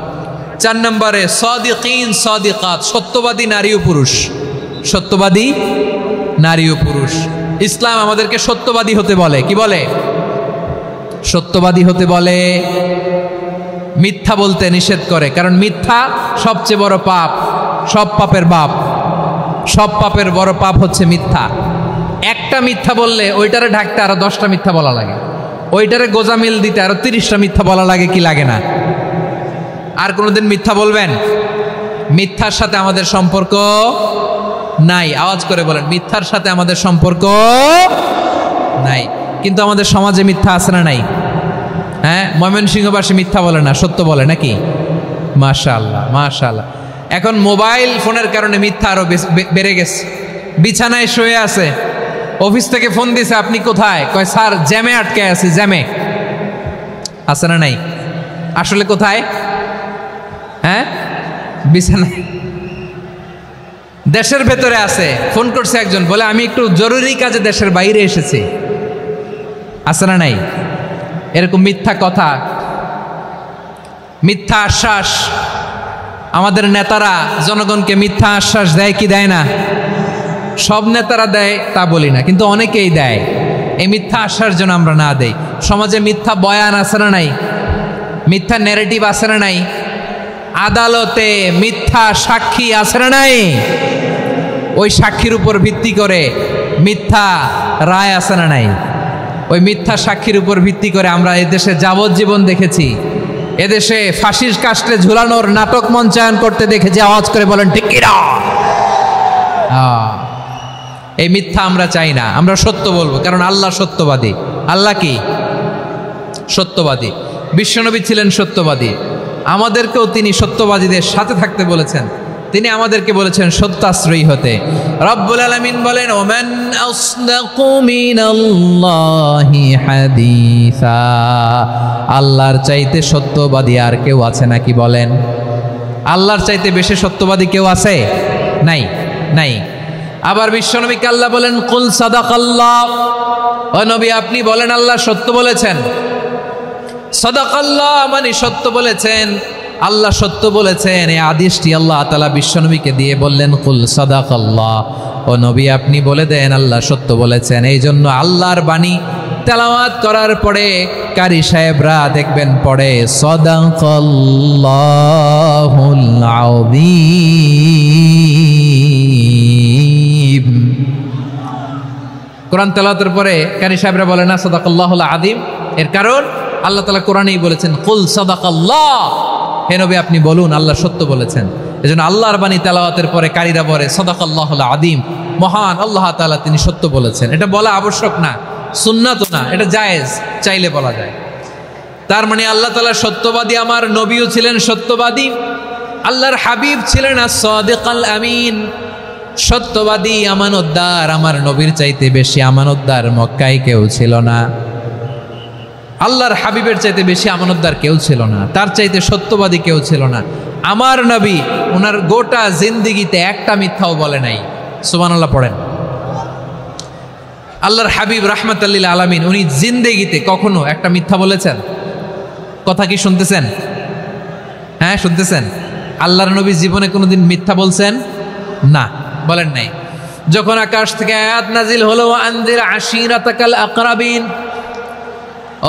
4 নম্বরে সাদিকিন সাদিকাত, সত্যবাদী নারী ও পুরুষ। সত্যবাদী নারী ও পুরুষ। ইসলাম আমাদেরকে সত্যবাদী হতে বলে। কি বলে? সত্যবাদী হতে বলে। মিথ্যা বলতে নিষেধ করে, কারণ মিথ্যা সবচেয়ে বড় পাপ, সব পাপের বাপ। সব পাপের বড় পাপ হচ্ছে মিথ্যা। একটা মিথ্যা বললে ওইটারে ঢাকতে আরো 10টা মিথ্যা বলা লাগে, ওইটারে গোজামিল দিতে আরো 30টা মিথ্যা বলা লাগে, কি লাগে না? আর কোনোদিন মিথ্যা বলবেন? মিথ্যার সাথে আমাদের সম্পর্ক নাই। আওয়াজ করে বলেন, মিথ্যার সাথে আমাদের সম্পর্ক নাই। কিন্তু আমাদের সমাজে মিথ্যা আছে না নাই? হ্যাঁ, ময়মনসিংহবাসী মিথ্যা বলে না, সত্য বলে নাকি? মাশাআল্লাহ মাশাআল্লাহ। এখন মোবাইল ফোনের কারণে মিথ্যা আরো বেড়ে গেছে। বিছানায় শুয়ে আছে, অফিস থেকে ফোন দিছে, আপনি কোথায়? কয় স্যার জ্যামে আটকে আছি। জ্যামে আছে না নাই? আসলে কোথায়? হ্যাঁ, বিছানায়। দেশের ভেতরে আছে, ফোন করছে একজন, বলে আমি একটু জরুরি কাজে দেশের বাইরে এসেছি। আছে না নাই? এরকম মিথ্যা কথা, মিথ্যা আশ্বাস। আমাদের নেতারা জনগণকে মিথ্যা আশ্বাস দেয় কি দেয় না? সব নেতারা দেয় তা বলি না, কিন্তু অনেকেই দেয়। এই মিথ্যা আশ্বাস যেন আমরা না দেই। সমাজে মিথ্যা বয়ান আছে না নাই? মিথ্যা ন্যারেটিভ আছে না নাই? আদালতে মিথ্যা সাক্ষী আছে না নাই? ওই সাক্ষীর উপর ভিত্তি করে মিথ্যা রায় আছে না নাই? ওই মিথ্যা সাক্ষীর উপর ভিত্তি করে আমরা এদেশে যাবজ্জীবন দেখেছি, এদেশে ফাঁসির কাস্টে ঝুলানোর নাটক মঞ্চায়ন করতে দেখেছি। আওয়াজ করে বলেন ঠিক কিনা? এই মিথ্যা আমরা চাই না, আমরা সত্য বলবো, কারণ আল্লাহ সত্যবাদী। আল্লাহ কি? সত্যবাদী। বিশ্বনবী ছিলেন সত্যবাদী, আমাদেরকেও তিনি সত্যবাদীদের সাথে থাকতে বলেছেন। তিনি আমাদেরকে বলেছেন সত্যাশ্রয়ী হতে। রব্বুল আলামিন বলেন ওমান আসদাকু মিনাল্লাহি হাদিসা, আল্লাহর চাইতে সত্যবাদী আর কেউ আছে নাকি বলেন? আল্লাহর চাইতে বেশি সত্যবাদী কেউ আছে? নাই, নাই। আবার বিশ্বনবীকে আল্লাহ বলেন কুল সাদাকাল্লাহ, ও নবী আপনি বলেন আল্লাহ সত্য বলেছেন। সাদাকাল্লাহ মানে সত্য বলেছেন, আল্লাহ সত্য বলেছেন। এই আদেশটি আল্লাহ তাআলা বিশ্বনবীকে দিয়ে বললেন কুল সাদাকাল্লাহ, ও নবী আপনি বলে দেন আল্লাহ সত্য বলেছেন। এই জন্য আল্লাহর বাণী তেলাওয়াত করার পরে কারি সাহেবরা দেখবেন পড়ে সাদাকাল্লাহুল আযীম। কোরআন তেলাওয়াতের পরে কারি সাহেবরা বলে না সাদাকাল্লাহুল আযীম। এর কারণ আল্লাহ তাআলা কোরআনেই বলেছেন কুল সাদাকাল্লাহ, হে নবী আপনি বলুন আল্লাহ সত্য বলেছেন। এজন্য আল্লাহর বাণী তেলাওয়াতের পরে কারীরা বলে সাদাকাল্লাহুল আযীম, মহান আল্লাহ তাআলা তিনি সত্য বলেছেন। এটা বলা আবশ্যক না, সুন্নাত না, এটা জায়েজ, চাইলে বলা যায়। তার মানে আল্লাহ তাআলা সত্যবাদী, আমার নবীও ছিলেন সত্যবাদী, আল্লাহর হাবিব ছিলেন as-সাদিকাল আমিন, সত্যবাদী আমানতদার। আমার নবীর চাইতে বেশি আমানতদার মক্কায় কেউ ছিল না, আল্লাহর হাবিবের চাইতে বেশি আমানতদার কেউ ছিল না, তার চাইতে সত্যবাদী কেউ ছিল না। আমার নবী ওনার গোটা জিন্দিগিতে একটা মিথ্যাও বলে নাই। সুবহানাল্লাহ পড়েন। আল্লাহর হাবিব রাহমাতাল লিল আলামিন উনি জিন্দেগিতে কখনো একটা মিথ্যা বলেছেন? কথা কি শুনতেছেন? হ্যাঁ শুনতেছেন? আল্লাহর নবী জীবনে কোনোদিন মিথ্যা বলছেন? না, বলেন নাই। যখন আকাশ থেকে আয়াত নাজিল হলো আনজির আশিরাতাকাল আকরাবিন,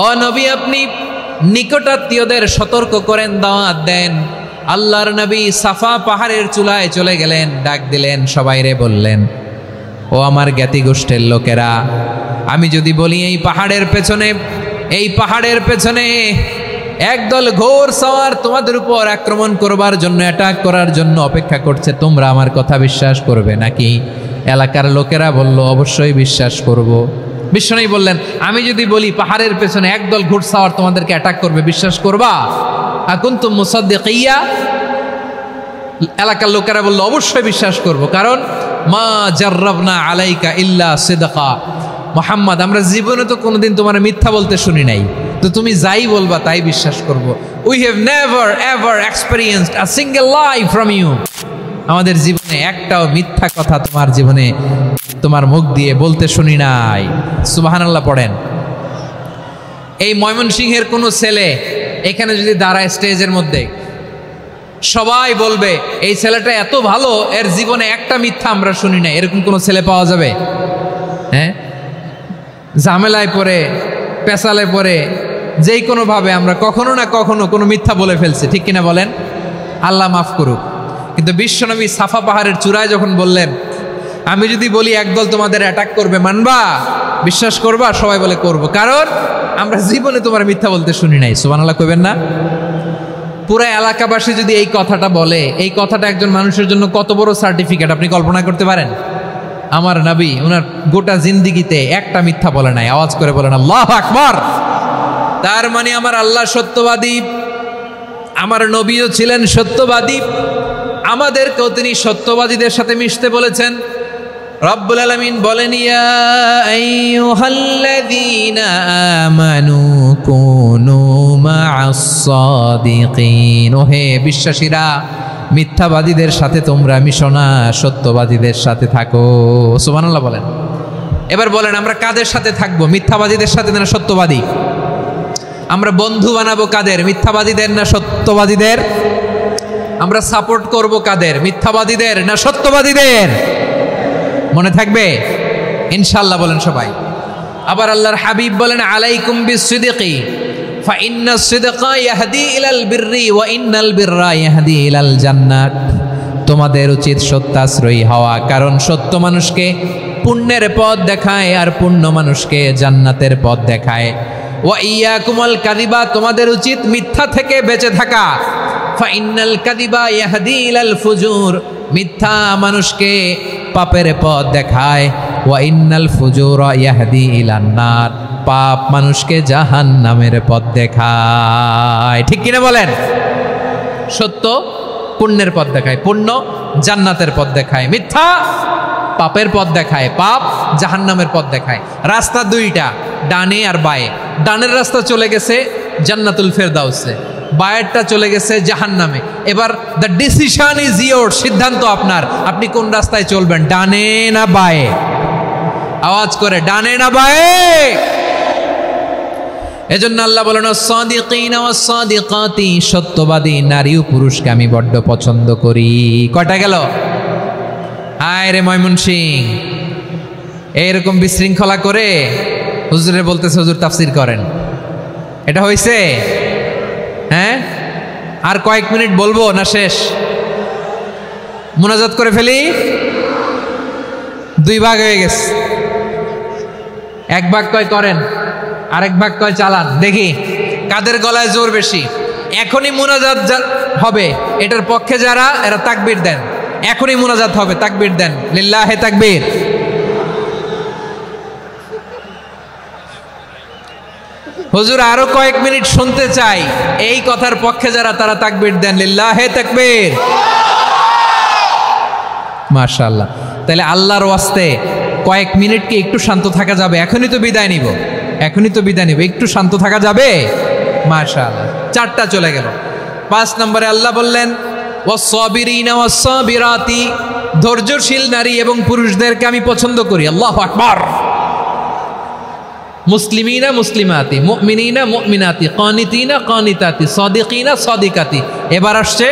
ও নবী আপনি নিকটাত্মীয়দের সতর্ক করেন, দাওয়াত দেন। আল্লাহর নবী সাফা পাহাড়ের চূড়ায় চলে গেলেন, ডাক দিলেন, সবাইরে বললেন, ও আমার জ্ঞাতি গোষ্ঠীর লোকেরা, আমি যদি বলি এই পাহাড়ের পেছনে একদল ঘোর সওয়ার তোমাদের উপর আক্রমণ করবার জন্য, অ্যাটাক করার জন্য অপেক্ষা করছে, তোমরা আমার কথা বিশ্বাস করবে নাকি? এলাকার লোকেরা বলল, অবশ্যই বিশ্বাস করব। বিশ্বনবী বললেন, আমি যদি বলি পাহাড়ের পেছনে একদল ঘোড়সাওয়ার তোমাদেরকে অ্যাটাক করবে, বিশ্বাস করবা? আকুনতুম মুসাদ্দিকিয়া? এলাকার লোকেরা বলল, অবশ্যই বিশ্বাস করব, কারণ মা জাররাবনা আলাইকা ইল্লা সিদকা। মুহাম্মদ, আমরা জীবনে তো কোনোদিন তোমার মিথ্যা বলতে শুনি নাই, তো তুমি যাই বলবা তাই বিশ্বাস করব। We have never ever experienced a single lie from you. আমাদের জীবনে একটাও মিথ্যা কথা তোমার জীবনে, তোমার মুখ দিয়ে বলতে শুনি নাই। সুবহানাল্লাহ পড়েন। এই ময়মনসিংহের কোনো ছেলে এখানে যদি দাঁড়ায় স্টেজের মধ্যে, সবাই বলবে এই ছেলেটা এত ভালো, এর জীবনে একটা মিথ্যা আমরা শুনি না। এরকম কোনো ছেলে পাওয়া যাবে? হ্যাঁ, ঝামেলায় পড়ে, পেশালে পড়ে, যেই কোনোভাবে আমরা কখনো না কখনো কোনো মিথ্যা বলে ফেলছি, ঠিক কিনা বলেন? আল্লাহ মাফ করুক। কিন্তু বিশ্বনবী সাফা পাহাড়ের চূড়ায় যখন বললেন, আমি যদি বলি একদল তোমাদের অ্যাটাক করবে, মানবা? বিশ্বাস করবা? সবাই বলে করব, কারণ আমরা জীবনে তোমার মিথ্যা বলতে শুনি নাই। সুবহানাল্লাহ কইবেন না? পুরো এলাকাবাসী যদি এই কথাটা বলে, এই কথাটা একজন মানুষের জন্য কত বড় সার্টিফিকেট আপনি কল্পনা করতে পারেন? আমার নবী ওনার গোটা জিন্দিগিতে একটা মিথ্যা বলে নাই। আওয়াজ করে বলেন আল্লাহু আকবার। তার মানে আমার আল্লাহ সত্যবাদী, আমার নবীও ছিলেন সত্যবাদী, আমাদেরকেও তিনি সত্যবাদীদের সাথে মিশতে বলেছেন। রব্বুল আলামিন বলেন, ইয়া আইয়ুহাল্লাযীনা আমানু কুনু মা'আস সাদিকিন। ওহে বিশ্বাসীরা, মিথ্যাবাদীদের সাথে তোমরা মিশো না, সত্যবাদীদের সাথে থাকো। সুবহানাল্লাহ বলেন। এবার বলেন, আমরা কাদের সাথে থাকবো? মিথ্যাবাদীদের সাথে না সত্যবাদী? আমরা বন্ধু বানাবো কাদের? মিথ্যাবাদীদের না সত্যবাদীদের? আমরা সাপোর্ট করব কাদের? মিথ্যাবাদীদের না সত্যবাদীদের? মনে থাকবে ইনশাআল্লাহ বলেন সবাই। আবার আল্লাহর হাবিব বলেন, আলাইকুম বিসসিদকি ফাইন্নাস সিদকা ইয়াহদি ইলাল বিররি ওয়া ইন্নাল বিররা ইয়াহদি ইলাল জান্নাত। তোমাদের উচিত সত্যাশ্রয়ী হওয়া, কারণ সত্য মানুষকে পুণ্যের পথ দেখায় আর পুণ্য মানুষকে জান্নাতের পথ দেখায়। ওয়া ইয়াকুমুল কাযিবা, তোমাদের উচিত মিথ্যা থেকে বেঁচে থাকা। ফাইন্নাল কাযিবা ইয়াহদি ইলাল ফুজুর, মিথ্যা মানুষকে পাপের পথ দেখায়। ওয়া ইন্নাল ফুজুরা ইয়াহদি ইলান নার, পাপ মানুষকে জাহান্নামের পথ দেখায়। ঠিক কিনা বলেন? সত্য পুণ্যের পথ দেখায়, পুণ্য জান্নাতের পথ দেখায়, মিথ্যা পাপের পথ দেখায়, পাপ জাহান্নামের পথ দেখায়। রাস্তা দুইটা, ডানে আর বায়ে। ডানের রাস্তা চলে গেছে জান্নাতুল ফেরদাউসে, বায়েরটা চলে গেছে জাহান্নামে। এবার দ্য ডিসিশন ইজ ইয়োর, সিদ্ধান্ত আপনার, আপনি কোন রাস্তায় চলবেন, ডানে না বায়ে? আওয়াজ করে, ডানে না বায়ে? এজন্য আল্লাহ বলেন, সাদিকিনা ওয়াস সাদিকাতি, সত্যবাদী নারী ও পুরুষকে আমি বড্ড পছন্দ করি। কয়টা গেল? হায় রে ময়মনসিং, এইরকম বিশৃঙ্খলা করে হুজুরে বলতেছে হুজুর তাফসির করেন, এটা হয়েছে? হ্যাঁ, আর কয়েক মিনিট বলবো না শেষ? মুনাজাত করে ফেলি। দুই ভাগ হয়ে গেছে, এক ভাগ কয় করেন, আরেক ভাগ কয় চালান। দেখি কাদের গলায় জোর বেশি। এখনই মুনাজাত হবে, এটার পক্ষে যারা, এরা তাকবীর দেন। এখনই মুনাজাত হবে, তাকবীর দেন, লিল্লাহে তাকবীর। হুজুর আরো কয়েক মিনিট শুনতে চাই, এই কথার পক্ষে যারা, তারা তাকবীর দেন, লিল্লাহে তাকবীর। মাশাআল্লাহ। তাহলে আল্লাহর ওয়াস্তে কয়েক মিনিট কি একটু শান্ত থাকা যাবে? এখনই তো বিদায় নিব, এখনই তো বিদায় নিব, একটু শান্ত থাকা যাবে? মাশাআল্লাহ। 4টা চলে গেল। 5 নম্বরে আল্লাহ বললেন, ওয়াস-সাবিরিনা ওয়াস-সাবিরাতি, ধৈর্যশীল নারী এবং পুরুষদেরকে আমি পছন্দ করি। আল্লাহু আকবার। মুসলিমিনা মুসলিমাতি, মুমিনিনা মুমিনাতি, কানিতিনা কানিতাতি, সাদিকিনা সাদিকাতি। এবার আসছে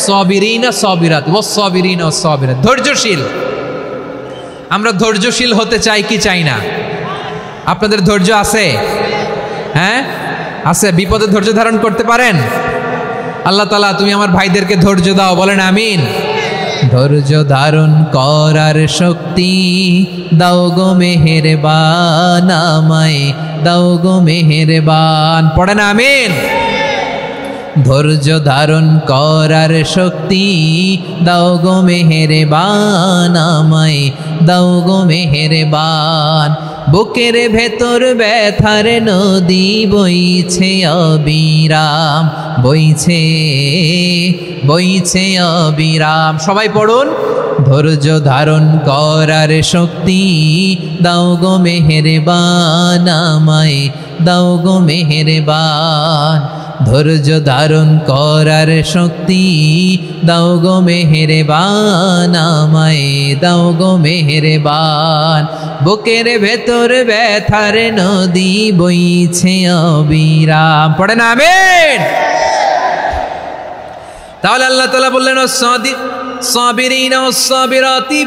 সাবিরিনা সাবিরাতি, ওয়াস-সাবিরিনা ওয়াস-সাবিরাত, ধৈর্যশীল। আমরা ধৈর্যশীল হতে চাই কি চাই না? আপনাদের ধৈর্য আছে? হ্যাঁ আছে? বিপদে ধৈর্য ধারণ করতে পারেন? আল্লাহ তাআলা তুমি আমার ভাইদেরকে ধৈর্য দাও, বলেন আমিন। ধৈর্য ধারণ করার শক্তি দাও গো মেহেরবান, আমায় দাও গো মেহেরবান, পড়েন আমিন। ধৈর্য ধারণ করার শক্তি দাও গো মেহেরবান, আমায় দাও গো মেহেরবান। বুকের ভেতর ব্যথার নদী বইছে অবিরাম, বইছে বইছে অবিরাম। সবাই পড়ুন, ধৈর্য ধারণ করার শক্তি দাও গো মেহেরবান, আমায় দাও গো মেহেরবান। ধৈর্য ধারণ করার শক্তি দাও গো মেহেরবান, আমায় দাও গো মেহেরবান। বুকের ভেতর ব্যথার নদী বইছে অবিরাম, পড়েন আমিন। তাহলে আল্লাহ তাআলা বললেন সাবিরিনা ওয়াস-সাবিরাতি,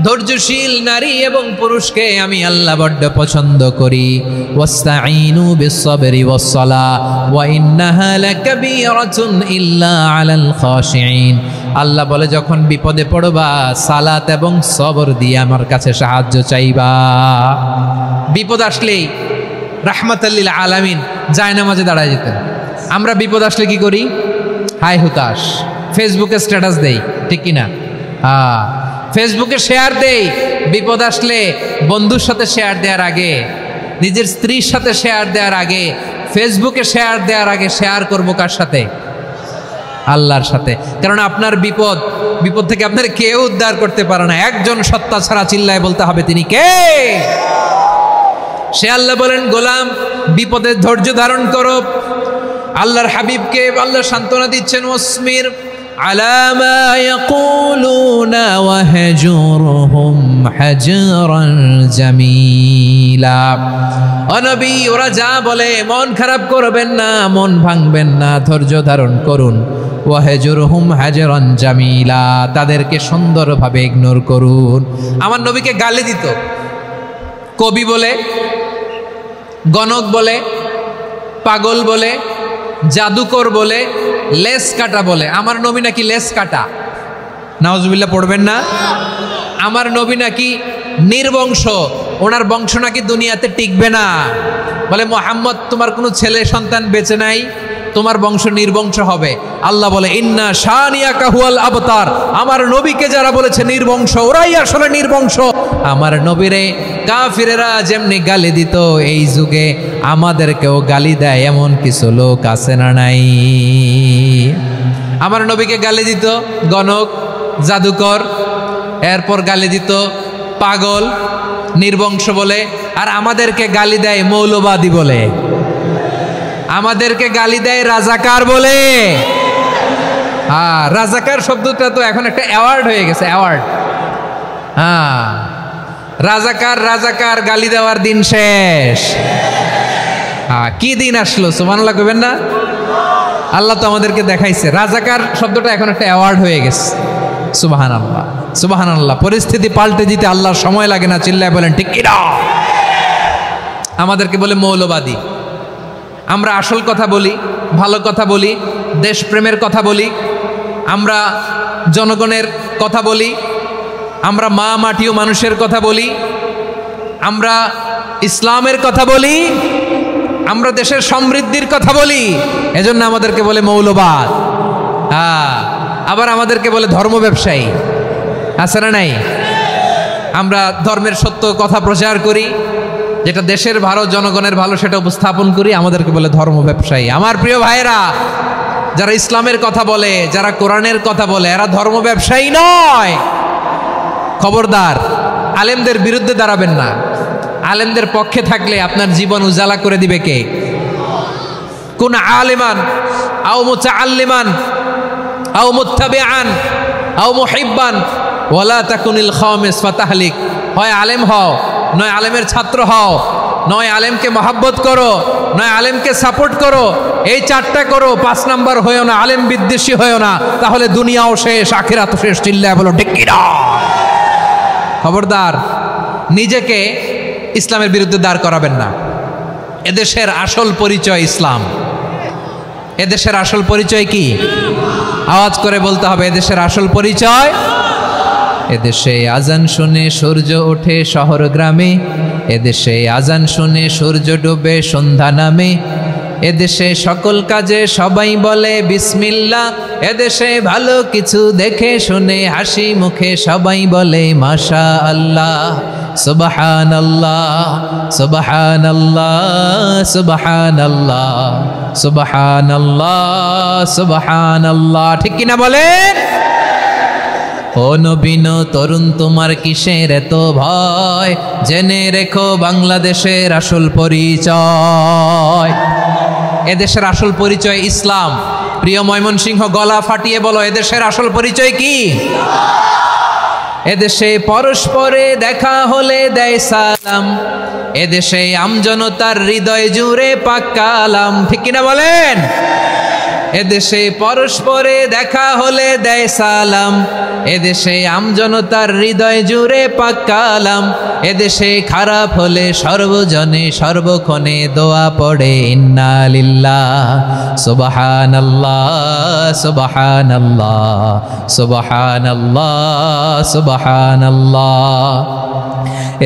ধৈর্যশীল নারী এবং পুরুষকে আমি আল্লাহ বড্ড পছন্দ করি। ওয়াস্তাঈনু বিস-সাবরি ওয়াস-সালাহ ওয়া ইন্নাহা লাকাবীরাতুন ইল্লা আলাল খাশিঈন। আল্লাহ বলে যখন বিপদে পড়বা সালাত এবং সবর দিয়ে আমার কাছে সাহায্য চাইবা। বিপদ আসলেই রাহমাতাল লিল আলামিন জায়নামাজে দাঁড়ায় যেতেন। আমরা বিপদ আসলে কি করি? হাই হুতাশ, ফেসবুকে স্ট্যাটাস দেই, ঠিক কিনা? ফেসবুকে শেয়ার দেই। বিপদ আসলে বন্ধুর সাথে শেয়ার দেওয়ার আগে, নিজের স্ত্রীর সাথে শেয়ার দেওয়ার আগে, ফেসবুকে শেয়ার দেওয়ার আগে শেয়ার করব কার সাথে? আল্লাহর সাথে। কারণ আপনার বিপদ থেকে আপনার কেউ উদ্ধার করতে পারে না, একজন সত্তা ছাড়া। চিল্লায় বলতে হবে তিনি কে? সে আল্লাহ বলেন, গোলাম বিপদে ধৈর্য ধারণ করো। আল্লাহর হাবিবকে আল্লাহ সান্ত্বনা দিচ্ছেন, ওয়াসমির আলা মা ইয়াকুলুনা ওয়াহজুরহুম হাজরান জামিলা। ও নবী, ওরা যা বলে মন খারাপ করবেন না, মন ভাঙবেন না, ধৈর্য ধারণ করুন। ওয়াহজুরহুম হাজরান জামিলা, তাদেরকে সুন্দরভাবে ইগনোর করুন। আমার নবীকে গালি দিত কবি বলে, গণক বলে, পাগল বলে, জাদুকর বলে, লেস কাটা বলে। আমার নবী নাকি লেস কাটা, নাউজুবিল্লাহ পড়বেন না। আমার নবী নাকি নির্বংশ, ওনার বংশ নাকি দুনিয়াতে টিকবে না। বলে মুহাম্মদ তোমার কোনো ছেলে সন্তান বেঁচে নাই, তোমার বংশ নির্বংশ হবে। আল্লাহ বলে ইন্না শানিয়াকা হুয়াল আবতার। আমার নবীকে যারা বলেছে নির্বংশ, ওরাই আসলে নির্বংশ। আমার নবীরে কাফিরেরা যেমনি গালি দিত, এই যুগে আমাদেরকেও গালি দেয় এমন কিছু লোক আছে না নাই? আমার নবীকে গালি দিত গণক, জাদুকর, এরপর গালি দিত পাগল, নির্বংশ বলে। আর আমাদেরকে গালি দেয় মৌলবাদী বলে, আমাদেরকে গালি দেয় রাজাকার বলে। রাজাকার শব্দটা তো এখন একটা অ্যাওয়ার্ড হয়ে গেছে, অ্যাওয়ার্ড। রাজাকার রাজাকার গালি দেওয়ার দিন শেষ। কি দিন আসলো? সুবহানাল্লাহ কইবেন না? আল্লাহ তো আমাদেরকে দেখাইছে। রাজাকার শব্দটা এখন একটা অ্যাওয়ার্ড হয়ে গেছে। সুবহানাল্লাহ, সুবহানাল্লাহ। পরিস্থিতি পাল্টে দিতে আল্লাহর সময় লাগে না, চিল্লায় বলেন ঠিক কিনা? আমাদেরকে বলে মৌলবাদী। আমরা আসল কথা বলি, ভালো কথা বলি, দেশপ্রেমের কথা বলি, আমরা জনগণের কথা বলি, আমরা মা মাটি ও মানুষের কথা বলি, আমরা ইসলামের কথা বলি, আমরা দেশের সমৃদ্ধির কথা বলি। এজন্য আমাদেরকে বলে মৌলবাদ। আবার আমাদেরকে বলে ধর্ম ব্যবসায়ী, আছে না নাই? আমরা ধর্মের সত্য কথা প্রচার করি, যেটা দেশের ভালো, জনগণের ভালো, সেটা উপস্থাপন করি, আমাদেরকে বলে ধর্ম ব্যবসায়ী। আমার প্রিয় ভাইরা, যারা ইসলামের কথা বলে, যারা কোরআনের কথা বলে, এরা ধর্ম ব্যবসায়ী নয়। খবরদার, আলেমদের বিরুদ্ধে দাঁড়াবেন না। আলেমদের পক্ষে থাকলে আপনার জীবন উজালা করে দিবে কে? কুন আলিমান আও মুতাআল্লিমান আও মুত্তাবিআন আও মুহিব্বান ওয়ালা তাকুনিল খামিস ফাতাহলিক। হয় আলেম হও, নয় আলেমের ছাত্র হও, নয় আলেমকে মহাব্বত করো, নয় আলেমকে সাপোর্ট করো। এই চারটা করো, 5 নাম্বার হয়েও না, আলেম বিদ্বেষী হয়েও না, তাহলে দুনিয়াও শেষ, আখিরাতও শেষ। চিল্লায় বলো ঠিক কিনা? খবরদার, নিজেকে ইসলামের বিরুদ্ধে দাঁড় করাবেন না। এদেশের আসল পরিচয় ইসলাম। এদেশের আসল পরিচয় কি? আওয়াজ করে বলতে হবে, এদেশের আসল পরিচয়। এদেশে আজান শুনে সূর্য ওঠে শহর গ্রামে, এদেশে আজান শুনে সূর্য ডুবে সন্ধ্যা নামে, এদেশে সকল কাজে সবাই বলে বিসমিল্লাহ, এদেশে ভালো কিছু দেখে শুনে হাসি মুখে সবাই বলে মাশা আল্লাহ। সুবহানাল্লাহ সুবহানাল্লাহ সুবহানাল্লাহ সুবহানাল্লাহ সুবহানাল্লাহ। ঠিক কিনা বলেন? ও নবীন তরুণ, তোমার কিসের এত ভয়? জেনে রেখো বাংলাদেশের আসল পরিচয়। এদেশের আসল পরিচয় ইসলাম। প্রিয় ময়মনসিংহ, গলা ফাটিয়ে বলো, এদেশের আসল পরিচয় কি? এদেশে পরস্পরে দেখা হলে দেয় সালাম, এদেশে আমজনতার হৃদয় জুড়ে পাক কালাম। ঠিক কিনা বলেন? এদেশে পরস্পরে দেখা হলে দেয় সালাম, এদেশে আমজনতার হৃদয় জুড়ে পাক কালাম, এদেশে খারাপ হলে সর্বজনে সর্বক্ষণে দোয়া পড়ে ইন্না লিল্লাহ সুবহানাল্লাহ সুবহানাল্লাহ সুবহানাল্লাহ সুবহানাল্লাহ।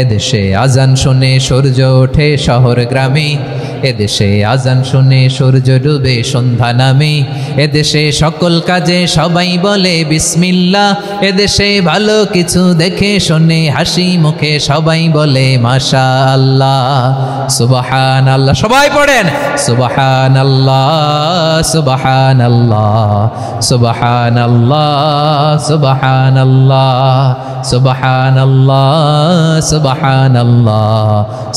এদেশে আজান শুনে সূর্য ওঠে শহর গ্রামে, এদেশে আজান শুনে সূর্য ডুবে সন্ধ্যা নামে, এদেশে সকল কাজে সবাই বলে বিসমিল্লাহ, এদেশে ভালো কিছু দেখে শুনে হাসি মুখে সবাই বলে মাশা আল্লাহ। সুবহানাল্লাহ, সবাই পড়েন সুবহানাল্লাহ সুবহানাল্লাহ সুবহানাল্লাহ সুবহানাল্লাহ সুবহানাল্লাহ সুবহানাল্লাহ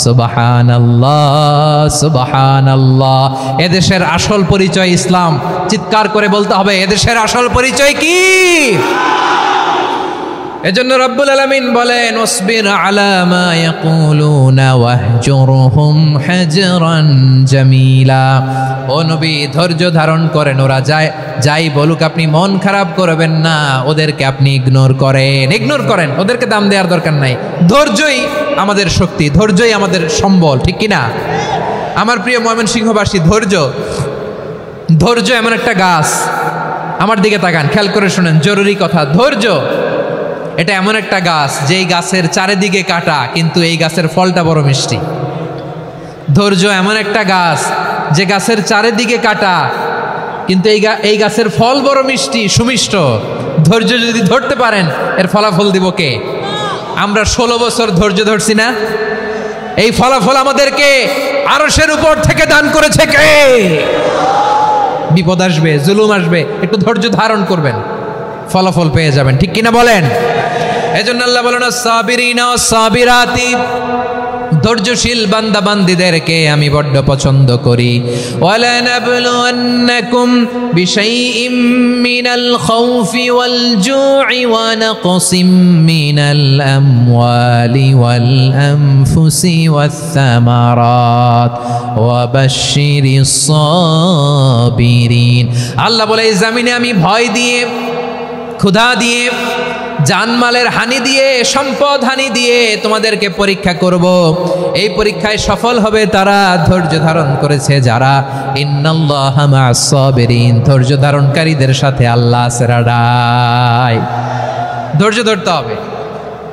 সুবহানাল্লাহ সুবহানাল্লাহ। এদেশের আসল পরিচয় ইসলাম। চিৎকার করে বলতে হবে, এদেশের আসল পরিচয় কি? এজন্য রব্বুল আলামিন বলেন, ওয়াসবির আলা মা ইয়াকুলুনা ওয়াহজুরহুম হাজরান জামিলা। ও নবী, ধৈর্য ধারণ করেন, ওরা যাই বলুক আপনি মন খারাপ করবেন না, ওদেরকে আপনি ইগনোর করেন, ওদেরকে দাম দেওয়ার দরকার নাই। ধৈর্যই আমাদের শক্তি, ধৈর্যই আমাদের সম্বল। ঠিক কিনা? আমার প্রিয় ময়মনসিংহবাসী, ধৈর্য এমন একটা গাছ। আমার দিকে তাকান, খেয়াল করে শুনেন, জরুরি কথা। ধৈর্য এটা এমন একটা গাছ, যেই গাছের চারিদিকে কাটা, কিন্তু এই গাছের ফলটা বড় মিষ্টি। ধৈর্য এমন একটা গাছ, যে গাছের চারিদিকে কাটা, কিন্তু এই গাছের ফল বড় মিষ্টি, সুমিষ্ট। ধৈর্য যদি ধরতে পারেন, এর ফলাফল দিব কে? আমরা 16 বছর ধৈর্য ধরছি না? এই ফলাফল আমাদেরকে আরশের উপর থেকে দান করেছে কে? বিপদ আসবে, জুলুম আসবে, একটু ধৈর্য ধারণ করবেন, ফলাফল পেয়ে যাবেন। ঠিক কিনা বলেন? এজন্য আল্লাহ বলেন, সাবিরিনা সাবিরাতি, ধৈর্যশীল বান্দা বান্দীদেরকে আমি বড্ড পছন্দ করি। ওয়ালা নাবলুয়ান্নাকুম বিশাইইম মিনাল খাউফি ওয়াল জু'i ওয়া নাকসিম মিনাল আমওয়ালি ওয়াল আনফুসি ওয়াস সামারাত ওয়া বাশশিরিস সাবিরিন। আল্লাহ বলে, এই জমিনে আমি ভয় দিয়ে, ক্ষুধা দিয়ে, জানমালের হানি দিয়ে, সম্পদ হানি দিয়ে তোমাদেরকে পরীক্ষা করব। এই পরীক্ষায় সফল হবে তারা, ধৈর্য ধারণ করেছে যারা। ইন্নাল্লাহা মা'আস সাবিরিন, ধৈর্য ধারণকারীদের সাথে আল্লাহ আছে। ধৈর্য ধরতে হবে,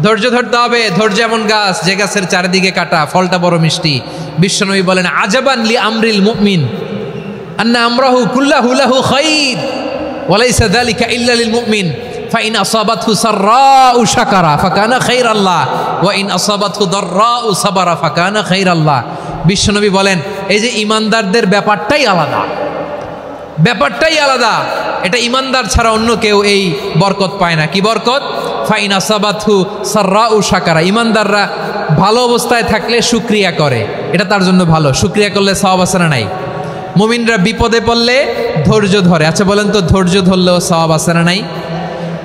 ধৈর্য ধরতে হবে। ধৈর্য এমন গাছ, যে গাছের চারিদিকে কাটা, ফলটা বড় মিষ্টি। বিশ্বনবী বলেন, আজাবান লি আমরিল মুমিন আন্না আমরাহু কুল্লাহু লাহু খাইর ওয়া লাইসা যালিকা ইল্লা লিল মুমিন ফাইন আসাবাতহু সাররাউ শাকারা ফাকানা খাইরাল্লাহ ওয়া ইন আসাবাতহু দাররাউ সাবারা ফাকানা খাইরাল্লাহ। বিশ্বনবী বলেন, এই যে ইমানদারদের ব্যাপারটাই আলাদা, ব্যাপারটাই আলাদা। এটা ইমানদার ছাড়া অন্য কেউ এই বরকত পায় না। কি বরকত? ফাইন আসাবাতহু সাররাউ শাকারা। ইমানদাররা ভালো অবস্থায় থাকলে শুকরিয়া করে, এটা তার জন্য ভালো। শুকরিয়া করলে সওয়াব আছে না নাই? মুমিনরা বিপদে পড়লে ধৈর্য ধরে। আচ্ছা বলেন তো, ধৈর্য ধরলেও সওয়াব আছে না নাই?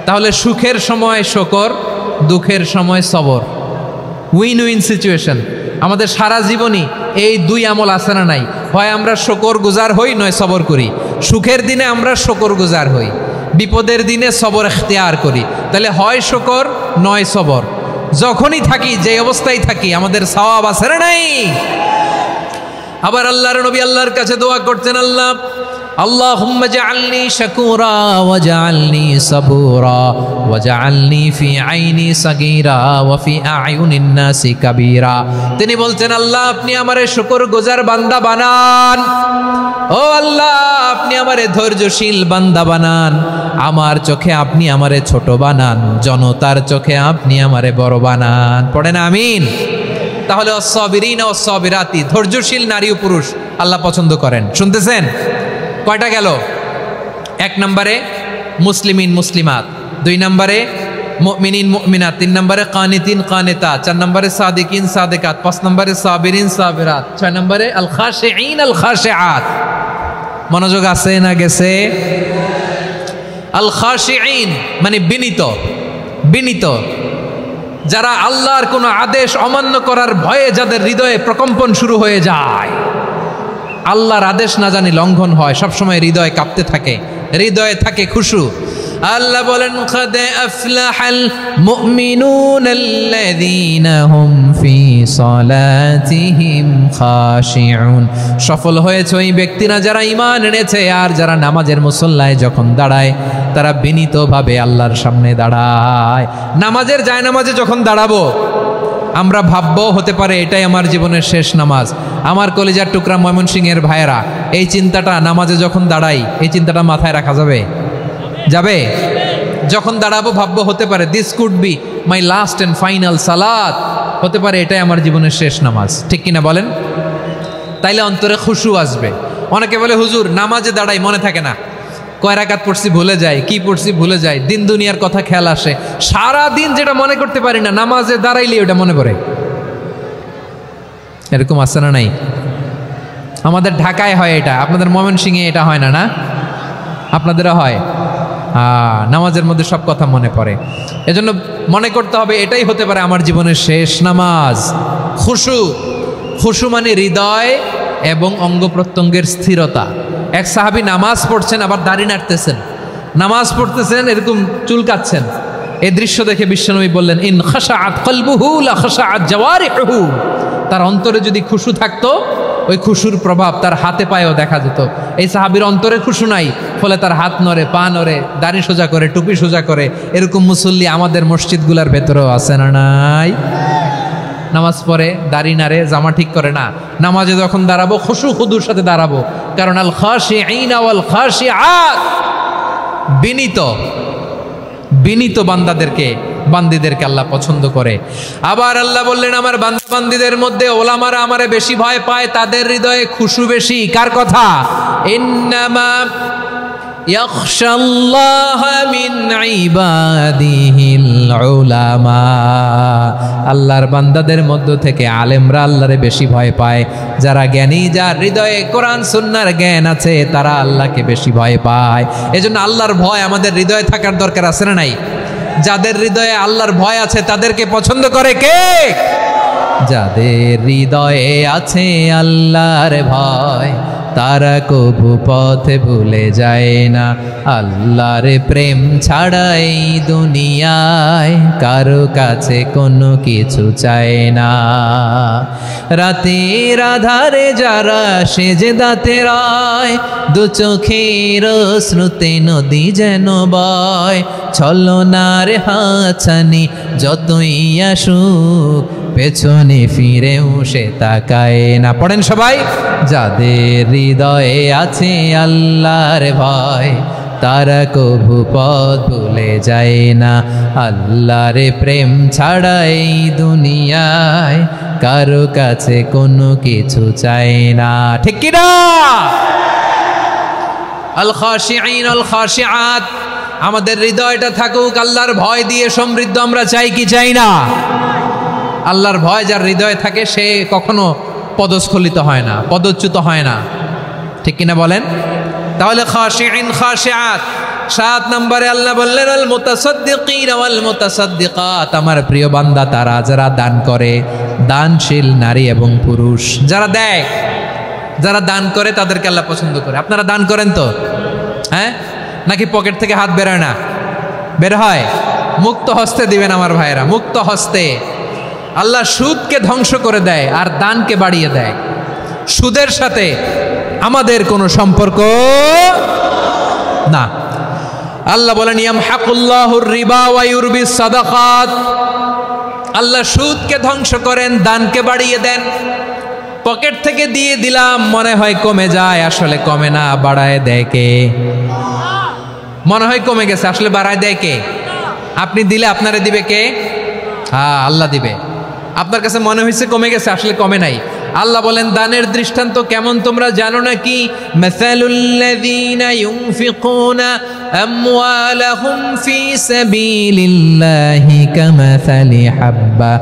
তাহলে সুখের সময় শুকর, দুঃখের সময় সবর, উইন উইন সিচুয়েশন। আমাদের সারা জীবনই এই দুই আমল আছে না নাই? হয় আমরা শুকর গুজার হই, নয় সবর করি। সুখের দিনে আমরা শুকর গুজার হই, বিপদের দিনে সবর ইখতিয়ার করি। তাহলে হয় শুকর, নয় সবর। যখনই থাকি, যে অবস্থায় থাকি, আমাদের সওয়াব আছে না নাই? আবার আল্লাহর নবী আল্লাহর কাছে দোয়া করতেন, আল্লাহ আল্লাহুম্মা জাআলনি শাকুরা ওয়া জাআলনি সাবুরা ওয়া জাআলনি ফি আইনি সাগীরা ওয়া ফি আয়ুনিন নাসি কাবীরা। তিনি বলছেন, আল্লাহ আপনি আমারে শুকরগুজার বান্দা বানান, ও আল্লাহ আপনি আমারে ধৈর্যশীল বান্দা বানান, আমার চোখে আপনি আমারে ছোট বানান, জনতার চোখে আপনি আমারে বড় বানান। পড়েন আমিন। তাহলে অস-সাবিরিনা ওয়াস-সাবিরাতি, ধৈর্যশীল নারী ও পুরুষ আল্লাহ পছন্দ করেন। শুনতেছেন? কয়টা গেল? 1 নম্বরে মুসলিমিন মুসলিমাত, 2 নম্বরে মুমিনিন মুমিনাত, 3 নম্বরে কানিতিন কানিতাত, 4 নম্বরে সাদিকিন সাদিকাত, 5 নম্বরে সাবিরিন সাবিরাত, 6 নম্বরে আল খাশিঈন আল খাশিআত। মনোযোগ আছে না গেছে? আল খাশিঈন মানে বিনীত, বিনীত, যারা আল্লাহর কোনো আদেশ অমান্য করার ভয়ে যাদের হৃদয়ে প্রকম্পন শুরু হয়ে যায়, আল্লাহর আদেশ না জানি লঙ্ঘন হয়, সবসময় হৃদয় কাঁপতে থাকে, হৃদয়ে থাকে খুশু। আল্লাহ বলেন, قد أفلح المؤمنون الذين هم في صلاتهم خاشعون। সফল হয়েছে ওই ব্যক্তিরা যারা ঈমান এনেছে আর যারা নামাজের মুসল্লায় যখন দাঁড়ায় তারা বিনীতভাবে আল্লাহর সামনে দাঁড়ায়। নামাজের জায়নামাজে যখন দাঁড়াবো আমরা ভাববো হতে পারে এটাই আমার জীবনের শেষ নামাজ। আমার কলিজার টুকরা ময়মনসিংহের ভাইয়েরা, এই চিন্তাটা নামাজে যখন দাঁড়াই, এই চিন্তাটা মাথায় রাখা যাবে? যাবে? যখন দাঁড়াবো ভাববো হতে পারে this could be my last and final সালাত, হতে পারে এটাই আমার জীবনের শেষ নামাজ। ঠিক কিনা বলেন? তাইলে অন্তরে খুশু আসবে। অনেকে বলে হুজুর নামাজে দাঁড়াই মনে থাকে না, কয় রাকাত পড়ছি ভুলে যায়, কি পড়ছি ভুলে যায়, দিন দুনিয়ার কথা খেয়াল আসে, সারা দিন যেটা মনে করতে পারি না নামাজে দাঁড়াইলে ওটা মনে পড়ে। এরকম আছে না নাই? আমাদের ঢাকায় হয় এটা, আপনাদের ময়মনসিংহে এটা হয় না? না আপনাদেরও হয়? নামাজের মধ্যে সব কথা মনে পড়ে। এজন্য মনে করতে হবে এটাই হতে পারে আমার জীবনের শেষ নামাজ। খুশু, খুশু মানে হৃদয় এবং অঙ্গ প্রত্যঙ্গের স্থিরতা। এক সাহাবী নামাজ পড়ছেন আবার দাড়ি নাড়তেছেন, নামাজ পড়তেছেন এরকম চুলকাচ্ছেন। এই দৃশ্য দেখে বিশ্বনবী বললেন, ইন খাশাআত কলবুহু লা খাশাআত জাওয়ারিহু। তার অন্তরে যদি খুশু থাকতো ওই খুশুর প্রভাব তার হাতে পায়েও দেখা যেত। এই সাহাবীর অন্তরে খুশু নাই, ফলে তার হাত নড়ে, পা নড়ে, দাড়ি সোজা করে, টুপি সোজা করে। এরকম মুসল্লি আমাদের মসজিদগুলোর ভেতরেও আছে না নাই? নামাজ পড়ে, দাড়ি নাড়ে, জামা ঠিক করে না, নামাজে যখন দাঁড়াবো খুশু খুদুর সাথে দাঁড়াবো। কারণ আল খাশিঈনা ওয়াল খাশিআত, বিনীত, বিনীত বান্দিদেরকে আল্লাহ পছন্দ করে। আবার আল্লাহ বললেন, আমার বান্দিদের মধ্যে ওলামারা আমারে বেশি ভয় পায়, তাদের হৃদয়ে খুশু বেশি। কার কথা? ইন্নামা ইয়াখশাল্লাহ মিন ইবাদিহিল উলামা। আল্লাহর বান্দাদের মধ্য থেকে আলেমরা আল্লাহরে বেশি ভয় পায়। যারা জ্ঞানী, যার হৃদয়ে কোরআন সুন্নাহর জ্ঞান আছে, তারা আল্লাহকে বেশি ভয় পায়। এজন্য আল্লাহর ভয় আমাদের হৃদয়ে থাকার দরকার আছে না নাই? যাদের হৃদয়ে আল্লাহর ভয় আছে তাদেরকে পছন্দ করে কে? যাদের হৃদয়ে আছে আল্লাহর ভয়, তারা কবু পথে ভুলে যায় না। আল্লাহর প্রেম ছাড়া এই দুনিয়ায় কারো কাছে কোনো কিছু চায় না। রাতের আধারে যারা সেজদাতে রয়, দু চোখের শ্রুতে নদী যেন বয়। ছলনার হাতছানি যতই আসুক, পেছনে ফিরেও সে তাকায় না। পড়েন সবাই। যাদের হৃদয়ে আছে আল্লাহর ভয়, তারা কবু পথ ভুলে যায় না। আল্লাহর প্রেম ছাড়া এই দুনিয়ায় কারো কাছে কোনো কিছু চায় না। ঠিক কি না? আল খাশিঈন আল খাশিআত, আমাদের হৃদয়টা থাকুক আল্লাহর ভয় দিয়ে সমৃদ্ধ। আমরা চাই কি চাই না? আল্লাহর ভয় যার হৃদয়ে থাকে সে কখনো পদস্খলিত হয় না, পদচ্যুত হয় না। ঠিক কিনা বলেন? তাহলে খাশিঈন খাশিআত। 7 নম্বরে আল্লাহ বললেন, আল মুতাসাদ্দিকিন ওয়াল মুতাসাদ্দিকাত, আমার প্রিয় বান্দা তারা যারা দান করে, দানশীল নারী এবং পুরুষ যারা দেয়, যারা দান করে তাদেরকে আল্লাহ পছন্দ করে। আপনারা দান করেন তো? হ্যাঁ, নাকি পকেট থেকে হাত বেরোয় না? বের হয়। মুক্ত হস্তে দিবেন আমার ভাইয়েরা, মুক্ত হস্তে। আল্লাহ সুদকে ধ্বংস করে দেয় আর দানকে বাড়িয়ে দেয়। সুদের সাথে আমাদের কোনো সম্পর্ক না। আল্লাহ বলেন ইয়ামহাকুল্লাহুর রিবা ওয়া ইউরবিস সাদাকাত, আল্লাহ সুদকে ধ্বংস করেন, দানকে বাড়িয়ে দেন। পকেট থেকে দিয়ে দিলাম, মনে হয় কমে যায়, আসলে কমে না, বাড়ায় দেয় কে? মনে হয় কমে গেছে, আসলে বাড়ায় দেয় কে? আপনি দিলে আপনারে দিবে কে? হ্যাঁ, আল্লাহ দিবে। আপনার কাছে মনে হয়েছে কমে গেছে, আসলে কমে নাই। আল্লাহ বলেন দানের দৃষ্টান্ত কেমন তোমরা জানো নাকি? মাসালুল্লাযীনা ইউনফিকুনা আমওয়ালাহুম ফি সাবিলিল্লাহি কামাসালি হাব্বা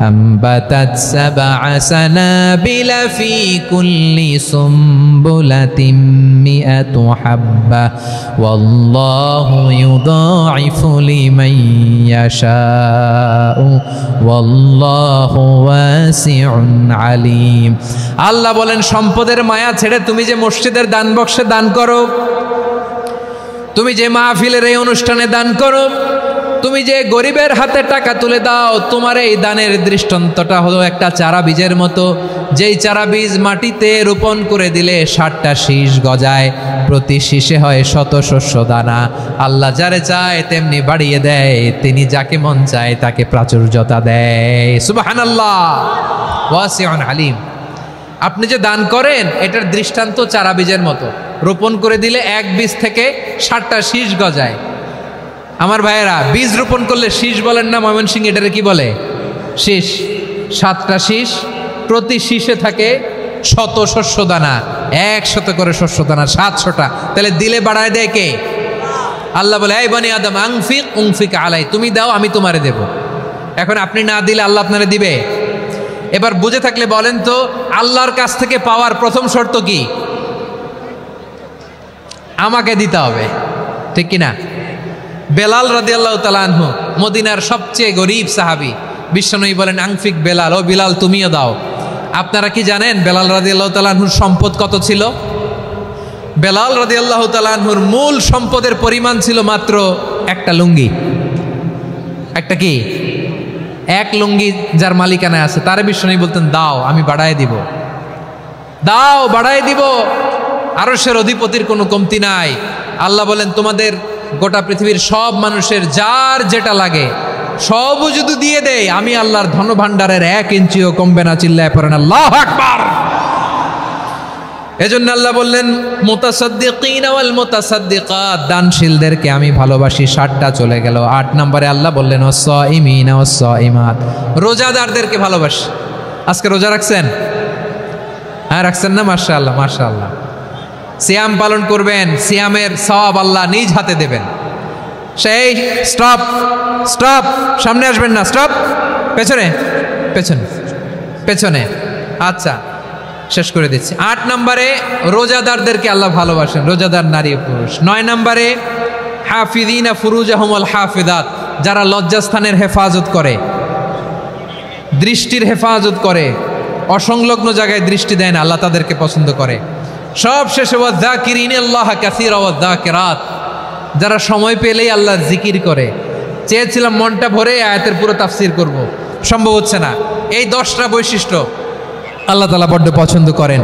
আমবাতাত সাবআ সানাবিলা ফি কুল্লি সুমবুলাতিন মিআতু হাব্বা ওয়াল্লাহু ইউদাঈফু লিমান ইয়াশাউ ওয়াল্লাহু ওয়াসিউন আলীম। আল্লাহ বলেন সম্পদের মায়া ছেড়ে তুমি যে মসজিদের দান বক্সে দান করো, তুমি যে মাহফিলের এই অনুষ্ঠানে দান করো, তুমি যে গরিবের হাতে টাকা তুলে দাও, তোমার এই দানের দৃষ্টান্তটা হলো একটা চারা বীজের মতো। যেই চারা বীজ মাটিতে রোপণ করে দিলে 60টা শীষ গজায়, প্রতি শীষে হয় শত শস্য দানা। আল্লাহ যারে চায় তেমনি বাড়িয়ে দেয়, তিনি যাকে মন চায় তাকে প্রাচুর্যতা দেয়। সুবহানাল্লাহ, ওয়াসিউন আলীম। আপনি যে দান করেন এটার দৃষ্টান্ত চারা বীজের মতো, রোপণ করে দিলে এক বীজ থেকে 60টা শীষ গজায়। আমার ভাইয়েরা, বীজ রোপণ করলে শীষ বলেন না ময়মনসিংহ, এটারে কি বলে? শীষ। 7টা শীষ, প্রতি শীষে থাকে শত শস্য দানা, 100 করে শস্য দানা, 700টা। তাহলে দিলে বাড়ায় দেয় কে? আল্লাহ বলে এই বনি আদম আনফিক উনফিক আলাই, তুমি দাও আমি তোমারে দেব। এখন আপনি না দিলে আল্লাহ আপনারে দিবে? এবার বুঝে থাকলে বলেন তো, আল্লাহর কাছ থেকে পাওয়ার প্রথম শর্ত কি? আমাকে দিতে হবে, ঠিক কিনা? বেলাল রাদিয়াল্লাহু তাআলা আনহু, মদিনার সবচেয়ে গরীব সাহাবী, বিশ্বনবী বলেন আনফিক বেলাল, ও বেলাল তুমিও দাও। আপনারা কি জানেন বেলাল রাদিয়াল্লাহু তাআলা আনহুর সম্পদ কত ছিল? বেলাল রাদিয়াল্লাহু তাআলা আনহুর মূল সম্পদের পরিমাণ ছিল মাত্র একটা লুঙ্গি। একটা কি? এক লুঙ্গি যার মালিকানায় আছে, তারে বিশ্বনবী বলতেন দাও আমি বাড়ায় দিব, দাও বাড়ায় দিব। আরশের অধিপতির কোনো কমতি নাই। আল্লাহ বলেন তোমাদের গোটা পৃথিবীর সব মানুষের যার যেটা লাগে সবও যদি দিয়ে দেয়, আমি আল্লাহর ধন ভাণ্ডারের 1 ইঞ্চিও কমবে না। চিল্লায় পড়েন আল্লাহু আকবার। এজন্য আল্লাহ বললেন মুতাসাদ্দিকিনা ওয়াল মুতাসাদ্দিকাত, দানশীলদেরকে আমি ভালোবাসি। 7টা চলে গেল। 8 নম্বরে আল্লাহ বললেন ওয়াস-সাইমিনা ওয়াস-সাইমাত, রোজাদারদেরকে ভালোবাসি। আজকে রোজা রাখছেন? হ্যাঁ রাখছেন না? মাশাআল্লাহ মাশাআল্লাহ। সিয়াম পালন করবেন, সিয়ামের সওয়াব আল্লাহ নিজ হাতে দেবেন। সেই স্টপ স্টপ, সামনে আসবেন না, স্টপ, পেছনে পেছনে পেছনে। আচ্ছা শেষ করে দিচ্ছি। 8 নম্বরে রোজাদারদেরকে আল্লাহ ভালোবাসেন, রোজাদার নারী ও পুরুষ। 9 নম্বরে হাফিযিনা ফুরুজাহুম ওয়াল হাফিযাত, যারা লজ্জাস্থানের হেফাজত করে, দৃষ্টির হেফাজত করে, অসংলগ্ন জায়গায় দৃষ্টি দেয় না, আল্লাহ তাদেরকে পছন্দ করে। সব শেষে ওয়াযাকিরিনাল্লাহ কাসীরা ওয়াযাকিরাত, যারা সময় পেলেই আল্লাহর জিকির করে। চেয়েছিলাম মনটা ভরে আয়াতের পুরো তাফসীর করব, সম্ভব হচ্ছে না। এই 10টা বৈশিষ্ট্য আল্লাহ তাআলা বড্ড পছন্দ করেন।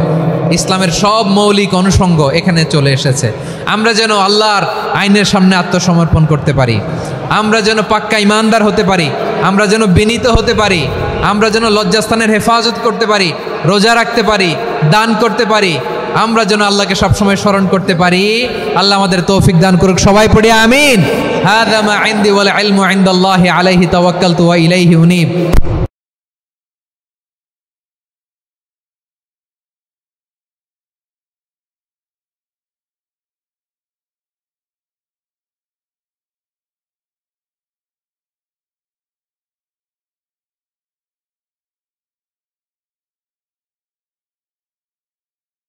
ইসলামের সব মৌলিক অনুষঙ্গ এখানে চলে এসেছে। আমরা যেন আল্লাহর আইনের সামনে আত্মসমর্পণ করতে পারি, আমরা যেন পাক্কা ইমানদার হতে পারি, আমরা যেন বিনীত হতে পারি, আমরা যেন লজ্জাস্থানের হেফাজত করতে পারি, রোজা রাখতে পারি, দান করতে পারি, আমরা যেন আল্লাহকে সবসময় স্মরণ করতে পারি। আল্লাহ আমাদের তৌফিক দান করুক। সবাই পড়ি আমিন। হাযা মা ইনদি ওয়াল ইলমু ইনদাল্লাহি আলাইহি তাওয়াক্কালতু ওয়া ইলাইহি উনীব।